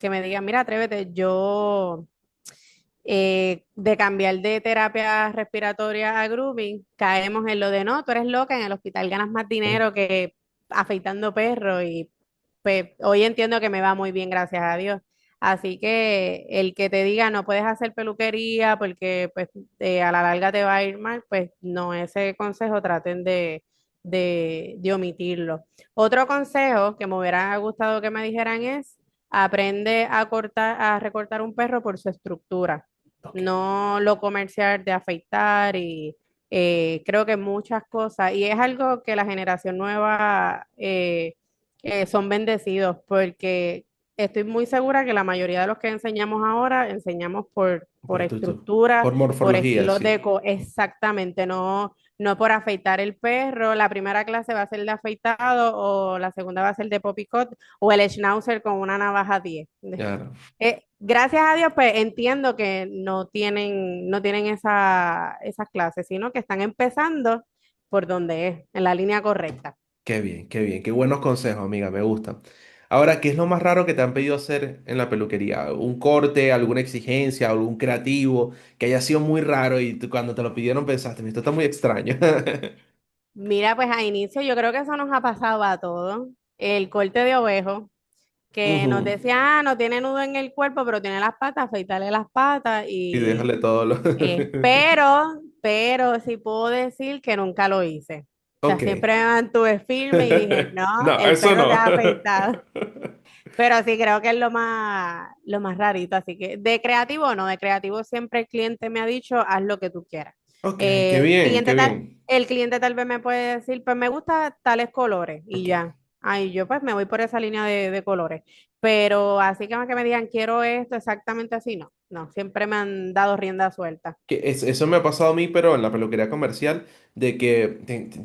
me digan, mira, atrévete, yo de cambiar de terapia respiratoria a grooming, caemos en lo de no, tú eres loca, en el hospital ganas más dinero que afeitando perros y pues hoy entiendo que me va muy bien, gracias a Dios. Así que el que te diga no puedes hacer peluquería porque pues a la larga te va a ir mal, pues no, ese consejo traten de omitirlo. Otro consejo que me hubiera gustado que me dijeran es aprende a recortar un perro por su estructura, Ok. no lo comercial de afeitar y creo que muchas cosas, y es algo que la generación nueva son bendecidos porque estoy muy segura que la mayoría de los que enseñamos ahora enseñamos por estructura, Por por morfología, estilos sí. exactamente, no por afeitar el perro. La primera clase va a ser de afeitado o la segunda va a ser de poppy-cut o el schnauzer con una navaja 10. Claro. Gracias a Dios, pues entiendo que no tienen esas clases, sino que están empezando por donde es, en la línea correcta. Qué bien, qué bien. Qué buenos consejos, amiga, me gustan. Ahora, ¿qué es lo más raro que te han pedido hacer en la peluquería? ¿Un corte, alguna exigencia, algún creativo que haya sido muy raro y cuando te lo pidieron pensaste, esto está muy extraño? Mira, pues a inicio yo creo que eso nos ha pasado a todos. El corte de ovejo, que nos Ujú. decía, no tiene nudo en el cuerpo, pero tiene las patas, afeitarle las patas Y déjale todo lo... pero sí puedo decir que nunca lo hice. O sea, Ok. siempre me mantuve firme y dije, no, No, el eso perro te no. ha afeitado. Pero sí creo que es lo más rarito. Así que de creativo no, de creativo siempre el cliente me ha dicho, haz lo que tú quieras. Ok, qué El bien, qué cliente tal, bien. el cliente tal vez me puede decir, pues me gusta tales colores y Ok. ya. Ahí yo pues me voy por esa línea de colores. Pero así que me digan, quiero esto exactamente así, no. No, siempre me han dado rienda suelta. Eso me ha pasado a mí, pero en la peluquería comercial, de que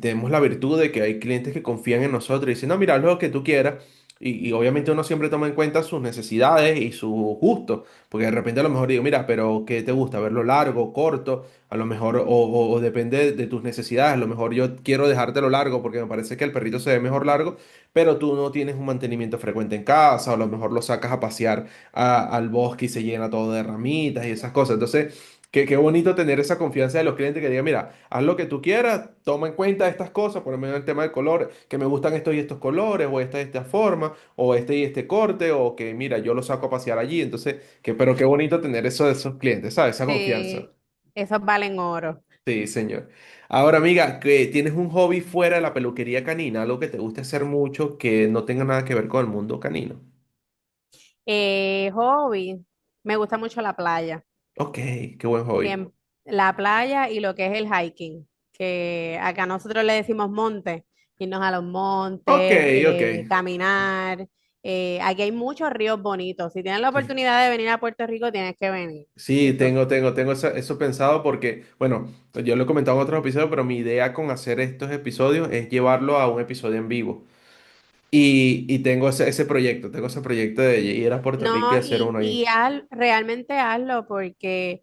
tenemos la virtud de que hay clientes que confían en nosotros y dicen, no, mira, haz lo que tú quieras. Y obviamente uno siempre toma en cuenta sus necesidades y sus gustos, porque de repente a lo mejor digo, mira, pero ¿qué te gusta? ¿Verlo largo, corto? A lo mejor, o depende de tus necesidades, a lo mejor yo quiero dejártelo largo porque me parece que el perrito se ve mejor largo, pero tú no tienes un mantenimiento frecuente en casa, o a lo mejor lo sacas a pasear al bosque y se llena todo de ramitas y esas cosas. Entonces... Qué bonito tener esa confianza de los clientes que digan, mira, haz lo que tú quieras, toma en cuenta estas cosas, por lo menos el tema del color, que me gustan estos y estos colores, o esta y esta forma, o este y este corte, o que mira, yo lo saco a pasear allí. Entonces, pero qué bonito tener eso de esos clientes, ¿sabes? Esa confianza. Sí, esos valen oro. Sí, señor. Ahora, amiga, que tienes un hobby fuera de la peluquería canina, algo que te guste hacer mucho, que no tenga nada que ver con el mundo canino. Hobby, me gusta mucho la playa. Ok, qué buen hobby. La playa y lo que es el hiking, que acá nosotros le decimos monte, irnos a los Ok, montes, ok. caminar. Aquí hay muchos ríos bonitos. Si tienes la oportunidad de venir a Puerto Rico, tienes que venir. Sí, Eso, tengo eso pensado porque, bueno, yo lo he comentado en otros episodios, pero mi idea con hacer estos episodios es llevarlo a un episodio en vivo. Y tengo tengo ese proyecto de ir a Puerto Rico y no, hacer uno ahí. realmente hazlo porque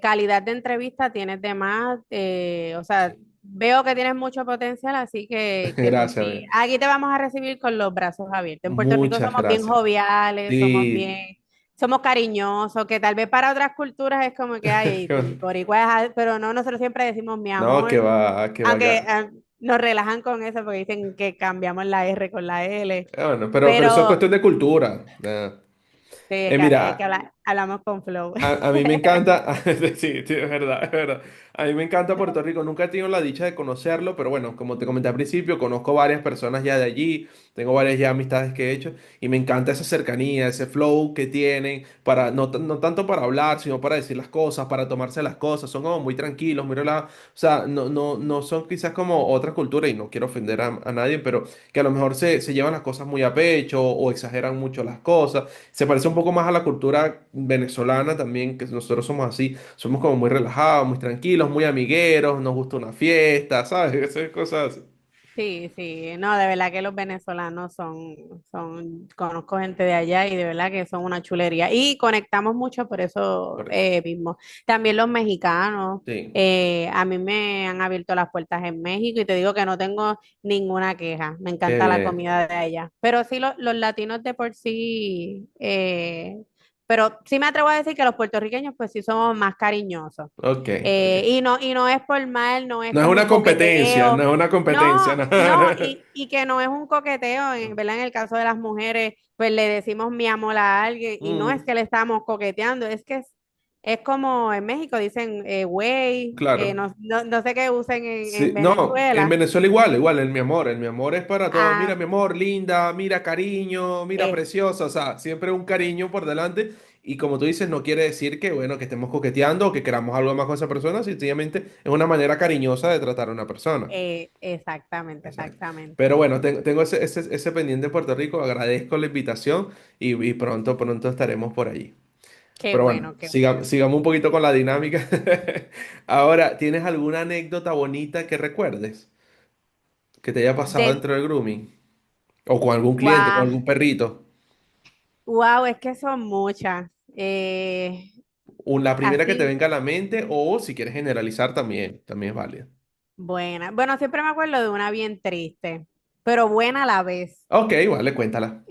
calidad de entrevista tienes de más. O sea, Sí. veo que tienes mucho potencial, así que por Gracias, mí, amigo. aquí te vamos a recibir con los brazos abiertos. En Puerto Rico Muchas somos bien gracias. joviales, Sí. somos cariñosos, que tal vez para otras culturas es como que hay, boricua pero no, nosotros siempre decimos mi No, amor, que va aunque acá. nos relajan con eso porque dicen que cambiamos la R con la L, Bueno, pero eso es pero cuestión de cultura. sí, es que Mira, hablamos con flow. a mí me encanta, sí, sí, es verdad, es verdad. A mí me encanta Puerto Rico, nunca he tenido la dicha de conocerlo, pero bueno, como te comenté al principio, conozco varias personas ya de allí, tengo varias ya amistades que he hecho y me encanta esa cercanía, ese flow que tienen, para, no tanto para hablar, sino para decir las cosas, para tomarse las cosas, son como muy tranquilos, muy relajados, o sea, no son quizás como otra cultura y no quiero ofender a nadie, pero que a lo mejor se llevan las cosas muy a pecho o exageran mucho las cosas. Se parece un poco más a la cultura venezolana también, que nosotros somos así, somos como muy relajados, muy tranquilos, muy amigueros, nos gusta una fiesta, ¿sabes? Esas cosas así. Sí, sí, no, de verdad que los venezolanos conozco gente de allá y de verdad que son una chulería y conectamos mucho por eso Por eso. mismo. También los mexicanos, Sí. a mí me han abierto las puertas en México y te digo que no tengo ninguna queja, me Qué encanta la bien. comida de allá, pero sí los latinos de por sí, pero sí me atrevo a decir que los puertorriqueños pues sí somos más cariñosos. Ok, ok. Y no es por mal, no es No es como un una competencia, no coqueteo. es una competencia, No, no. no, y que no es un coqueteo, ¿verdad? En el caso de las mujeres, pues le decimos mi amor a alguien y no es Mm, que le estamos coqueteando, es que es como en México dicen güey, claro. no sé qué usen en Sí, no, en Venezuela. Venezuela igual, igual, el mi amor es para todo. Mira, Ah, mi amor, linda, mira, cariño, mira, es, preciosa, o sea, siempre un cariño por delante y como tú dices, no quiere decir que, bueno, que estemos coqueteando o que queramos algo más con esa persona, sencillamente es una manera cariñosa de tratar a una persona. Exactamente, Exacto. exactamente. Pero bueno, tengo ese pendiente de Puerto Rico, agradezco la invitación y pronto estaremos por allí. Qué Pero bueno, bueno, qué bueno. sigamos un poquito con la dinámica. Ahora, ¿tienes alguna anécdota bonita que recuerdes que te haya pasado De, dentro del grooming? O con algún cliente, con wow, algún perrito. wow, es que son muchas. La primera que te Así, venga a la mente o si quieres generalizar también es válido. buena. Bueno, siempre me acuerdo de una bien triste, pero buena a la vez. Ok, vale, cuéntala.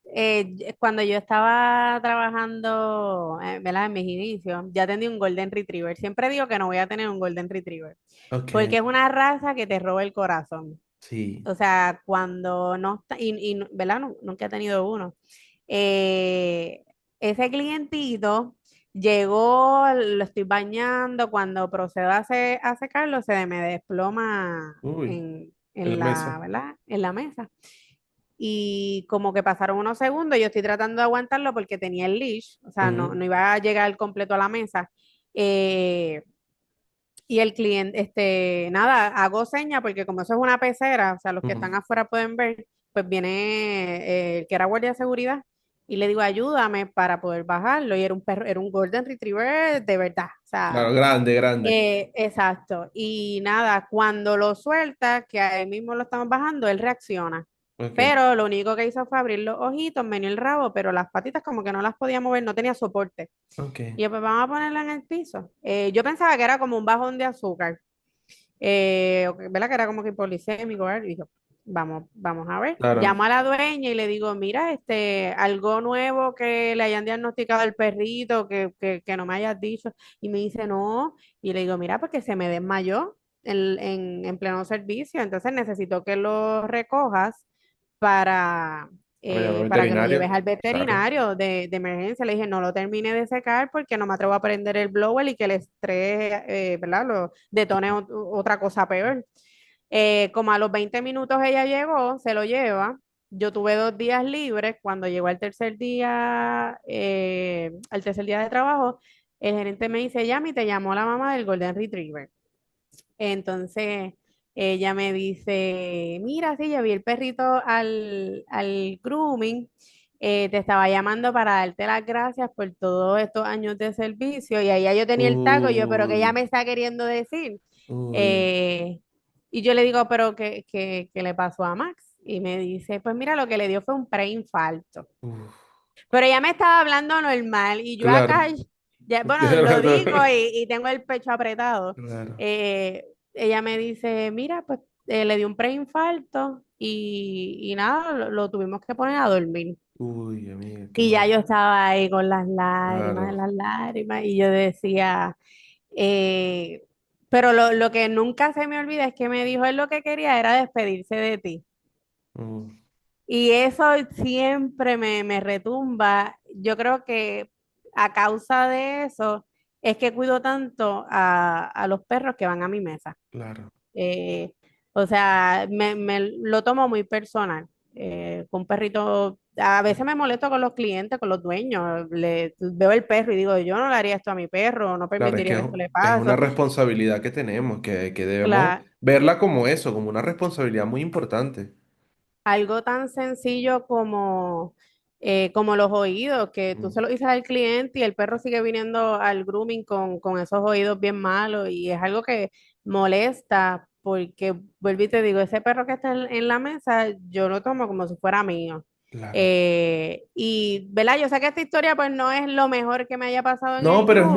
Eh, Cuando yo estaba trabajando, ¿verdad? En mis inicios, ya tenía un Golden Retriever. Siempre digo que no voy a tener un Golden Retriever, Ok, porque es una raza que te roba el corazón. sí. O sea, cuando no está, ¿verdad? Nunca he tenido uno. Eh, Ese clientito llegó, lo estoy bañando, cuando procedo a secarlo, se me desploma Uy, en en la la, mesa. ¿verdad? En la mesa. Y como que pasaron unos segundos, yo estoy tratando de aguantarlo porque tenía el leash, o sea, Ujú, no iba a llegar completo a la mesa. Eh, y el cliente, nada, hago seña porque como eso es una pecera, o sea, los que están ujú. afuera pueden ver, pues viene el que era guardia de seguridad y le digo, ayúdame para poder bajarlo. Y era un perro, era un Golden Retriever de verdad, o sea, Claro, grande, grande. exacto. Y nada, cuando lo suelta, que ahí mismo lo estamos bajando, él reacciona. Ok, Pero lo único que hizo fue abrir los ojitos, meneó el rabo, pero las patitas como que no las podía mover, no tenía soporte. ok. Y yo, pues vamos a ponerla en el piso. Yo pensaba que era como un bajón de azúcar, ¿verdad? Que era como que hipoglicémico, ¿verdad? Y yo, vamos a ver. Claro. Llamo a la dueña y le digo, mira, algo nuevo que le hayan diagnosticado al perrito, que no me hayas dicho. Y me dice, no. Y le digo, mira, porque se me desmayó en pleno servicio, entonces necesito que lo recojas para, Para llamar al para que lo lleves veterinario. al Claro, veterinario de emergencia. Le dije, no lo termine de secar porque no me atrevo a prender el blower y que el estrés, ¿verdad? Lo detone otra cosa peor. Como a los 20 minutos ella llegó, se lo lleva. Yo tuve 2 días libres. Cuando llegó al tercer día de trabajo, el gerente me dice, Yami, te llamó la mamá del Golden Retriever. Entonces ella me dice, mira, sí, yo vi el perrito al grooming, te estaba llamando para darte las gracias por todos estos años de servicio y ahí ya yo tenía el taco, yo, pero que ella uy, me está queriendo decir. uy, Eh, y yo le digo, pero ¿qué le pasó a Max? Y me dice, pues mira, lo que le dio fue un preinfarto. uf, Pero ella me estaba hablando normal y yo acá, claro. ya, bueno, lo digo y tengo el pecho apretado. Claro. Eh, Ella me dice, mira, pues le dio un preinfarto y nada, lo tuvimos que poner a dormir. Uy, amiga, qué Y ya mal. yo estaba ahí con Claro. las lágrimas, y yo decía, eh, pero lo que nunca se me olvida es que me dijo, él lo que quería era despedirse de ti. Mm, Y eso siempre me retumba. Yo creo que a causa de eso es que cuido tanto a los perros que van a mi mesa. claro. Eh, o sea, me lo tomo muy personal. Con un perrito, a veces me molesto con los clientes, con los dueños. Veo el perro y digo, yo no le haría esto a mi perro, no Claro, es permitiría que que esto le es una pase. responsabilidad que tenemos, que debemos Cla- verla como eso, como una responsabilidad muy importante. Algo tan sencillo como los oídos, que tú se Mm, lo dices al cliente y el perro sigue viniendo al grooming con esos oídos bien malos y es algo que molesta porque, vuelvo y te digo, ese perro que está en la mesa, yo lo tomo como si fuera mío. claro. Y, ¿verdad? Yo sé que esta historia pues no es lo mejor que me haya pasado en No, el pero grooming,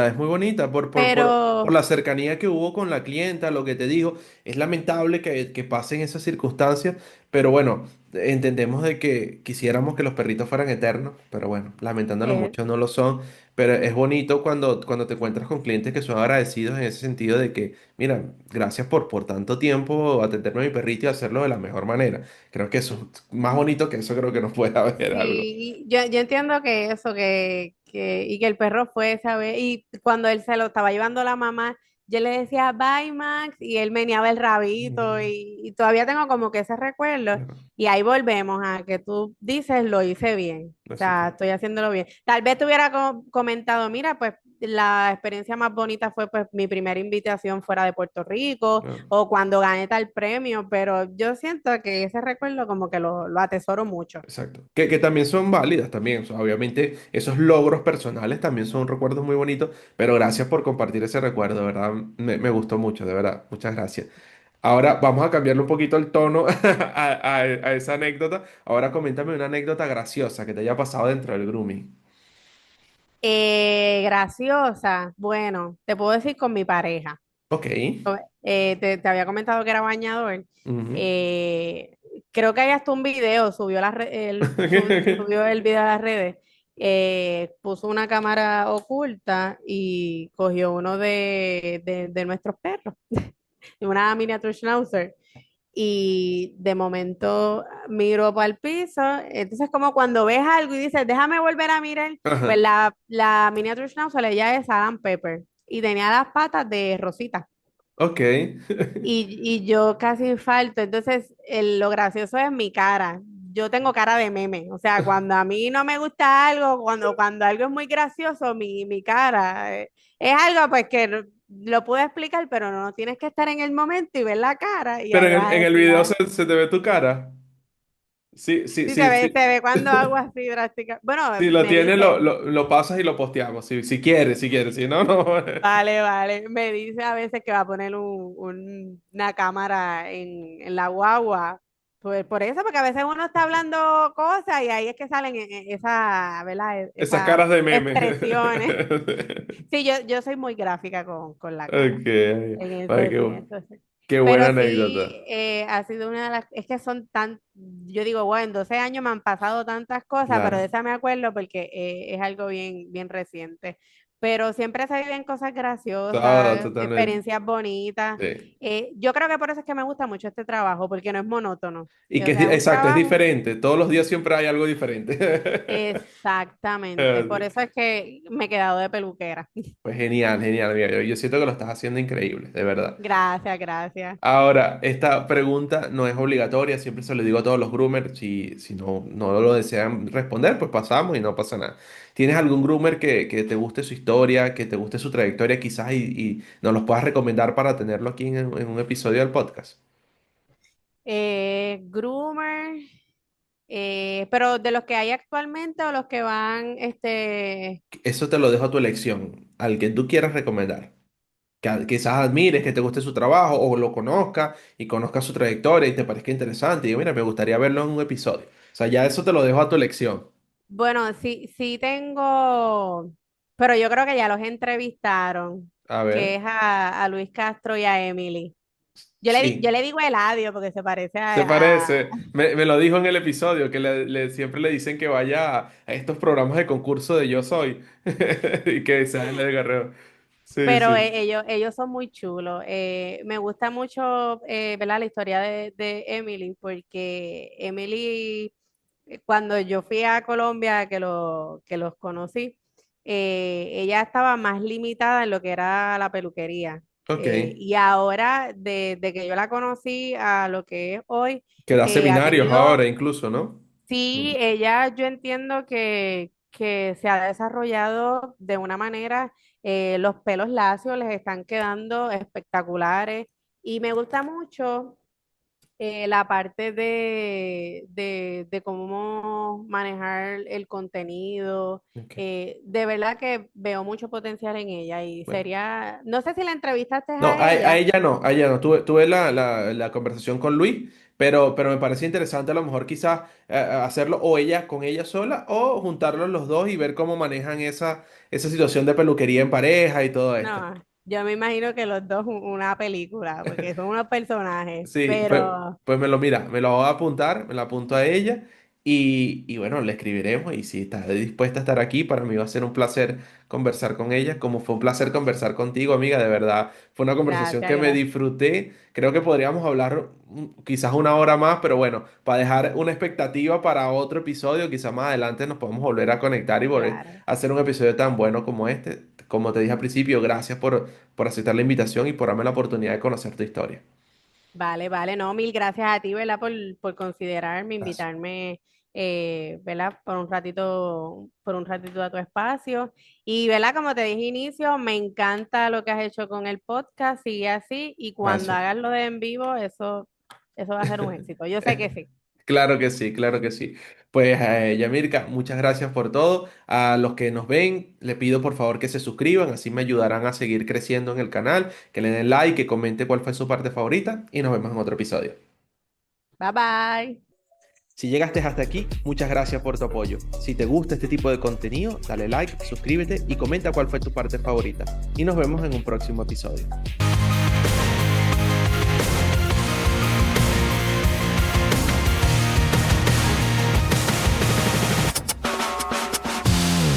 es muy bonita por pero la cercanía que hubo con la clienta, lo que te digo. Es lamentable que pasen esas circunstancias, pero bueno, entendemos de que quisiéramos que los perritos fueran eternos, pero bueno, lamentándolo eh, mucho no lo son. Pero es bonito cuando te encuentras con clientes que son agradecidos en ese sentido de que, mira, gracias por tanto tiempo atenderme a mi perrito y hacerlo de la mejor manera. Creo que eso, más bonito que eso, creo que no puede haber algo. sí, yo entiendo que eso, y que el perro fue esa vez, y cuando él se lo estaba llevando la mamá, yo le decía bye Max y él meneaba el rabito Mm, y todavía tengo como que ese recuerdo claro, y ahí volvemos a que tú dices lo hice bien, o sea, exacto, estoy haciéndolo bien. Tal vez te hubiera comentado, mira, pues la experiencia más bonita fue pues mi primera invitación fuera de Puerto Rico claro, o cuando gané tal premio, pero yo siento que ese recuerdo como que lo atesoro mucho. exacto. Que también son válidas también. O sea, obviamente esos logros personales también son recuerdos muy bonitos, pero gracias por compartir ese recuerdo, de verdad, me gustó mucho, de verdad. Muchas gracias. Ahora vamos a cambiarle un poquito el tono a esa anécdota. Ahora coméntame una anécdota graciosa que te haya pasado dentro del grooming. Graciosa, bueno, te puedo decir con mi pareja. Ok. Te había comentado que era bañador. Ujú. Eh, Creo que hay hasta un video, él subió el video a las redes. Puso una cámara oculta y cogió uno de nuestros perros, una miniature schnauzer. Y de momento miro para el piso. Entonces, como cuando ves algo y dices, déjame volver a mirar, pues Ajá. la miniature schnauzer ella es Adam Pepper y tenía las patas de Rosita Ok. y yo casi infarto. Entonces, lo gracioso es mi cara. Yo tengo cara de meme. O sea, cuando a mí no me gusta algo, cuando algo es muy gracioso, mi cara es algo pues que lo puedo explicar, pero no tienes que estar en el momento y ver la cara y Pero ahí vas a en el decir, video "Ah". se te ve tu cara. Sí, sí, Sí, sí, sí. se ve cuando hago así drástica. Bueno, Si lo me tienes, dice, lo pasas y lo posteamos. Si quieres, si quieres. Si no, no. vale, vale. Me dice a veces que va a poner una cámara en la guagua. Pues por eso, porque a veces uno está hablando cosas y ahí es que salen esa, ¿verdad? Esas Esas caras de meme. expresiones. Sí, yo soy muy gráfica con la cara. Ok. Ay, En eso sí. qué buena Pero sí, anécdota. ha sido una de las, es que son tan, yo digo, bueno, en 12 años me han pasado tantas cosas, pero de Claro. esa me acuerdo porque es algo bien reciente. Pero siempre se viven cosas Todo, graciosas, totalmente. experiencias bonitas. Sí. Yo creo que por eso es que me gusta mucho este trabajo, porque no es monótono. Y O que es, sea, es un exacto, es trabajo. diferente. Todos los días siempre hay algo diferente. Exactamente. Por eso es que me he quedado de peluquera. Pues genial, genial. Mira, yo siento que lo estás haciendo increíble, de verdad. Gracias, gracias. Ahora, esta pregunta no es obligatoria, siempre se lo digo a todos los groomers, si no lo desean responder, pues pasamos y no pasa nada. ¿Tienes algún groomer que te guste su historia, que te guste su trayectoria quizás y nos los puedas recomendar para tenerlo aquí en un episodio del podcast? Groomer. Pero de los que hay actualmente o los que van, Eso te lo dejo a tu elección, al que tú quieras recomendar. Quizás admires, que te guste su trabajo o lo conozcas y conozcas su trayectoria y te parezca interesante. Y yo, mira, me gustaría verlo en un episodio. O sea, ya eso te lo dejo a tu elección. bueno, sí tengo, pero yo creo que ya los entrevistaron, A que ver. es a Luis Castro y a Emily. Yo Sí. le digo Eladio porque se parece Se parece, me lo dijo en el episodio, que siempre le dicen que vaya a estos programas de concurso de Yo Soy y que sea el Guerrero. Sí, pero sí. ellos son muy chulos. Me gusta mucho, ¿verdad? La historia de Emily, porque Emily cuando yo fui a Colombia, que los conocí, ella estaba más limitada en lo que era la peluquería. Ok. Y ahora, de que yo la conocí a lo que es hoy, Que da ha seminarios ahora tenido, incluso, ¿no? sí, Mm. ella yo entiendo que se ha desarrollado de una manera, los pelos lacios les están quedando espectaculares y me gusta mucho la parte de cómo manejar el contenido. Ok. De verdad que veo mucho potencial en ella y Bueno. sería, no sé si la entrevistaste No, a a ella. ella no, a ella no. Tuve la conversación con Luis, pero me parece interesante a lo mejor quizás hacerlo o ella con ella sola o juntarlos los dos y ver cómo manejan esa situación de peluquería en pareja y todo esto. No, yo me imagino que los dos una película, porque son unos personajes, Sí, pero pues me lo voy a apuntar, me lo apunto a ella y bueno, le escribiremos y si está dispuesta a estar aquí, para mí va a ser un placer conversar con ella, como fue un placer conversar contigo, amiga, de verdad, fue una conversación gracias, que me gracias. disfruté, creo que podríamos hablar quizás una hora más, pero bueno, para dejar una expectativa para otro episodio, quizás más adelante nos podemos volver a conectar y volver Claro. a hacer un episodio tan bueno como este. como te dije al principio, gracias por aceptar la invitación y por darme la oportunidad de conocer tu historia. Vale, vale, no, mil gracias a ti, ¿verdad? Por considerarme, Abrazo. invitarme, ¿verdad? Por un ratito a tu espacio. Y, ¿verdad? Como te dije inicio, me encanta lo que has hecho con el podcast, sigue así, y cuando Gracias. hagas lo de en vivo, eso va a ser un éxito. Yo sé que sí. Claro que sí, claro que sí. Pues Yamirka, muchas gracias por todo. A los que nos ven, le pido por favor que se suscriban, así me ayudarán a seguir creciendo en el canal, que le den like, que comente cuál fue su parte favorita y nos vemos en otro episodio. Bye bye. Si llegaste hasta aquí, muchas gracias por tu apoyo. Si te gusta este tipo de contenido, dale like, suscríbete y comenta cuál fue tu parte favorita. Y nos vemos en un próximo episodio.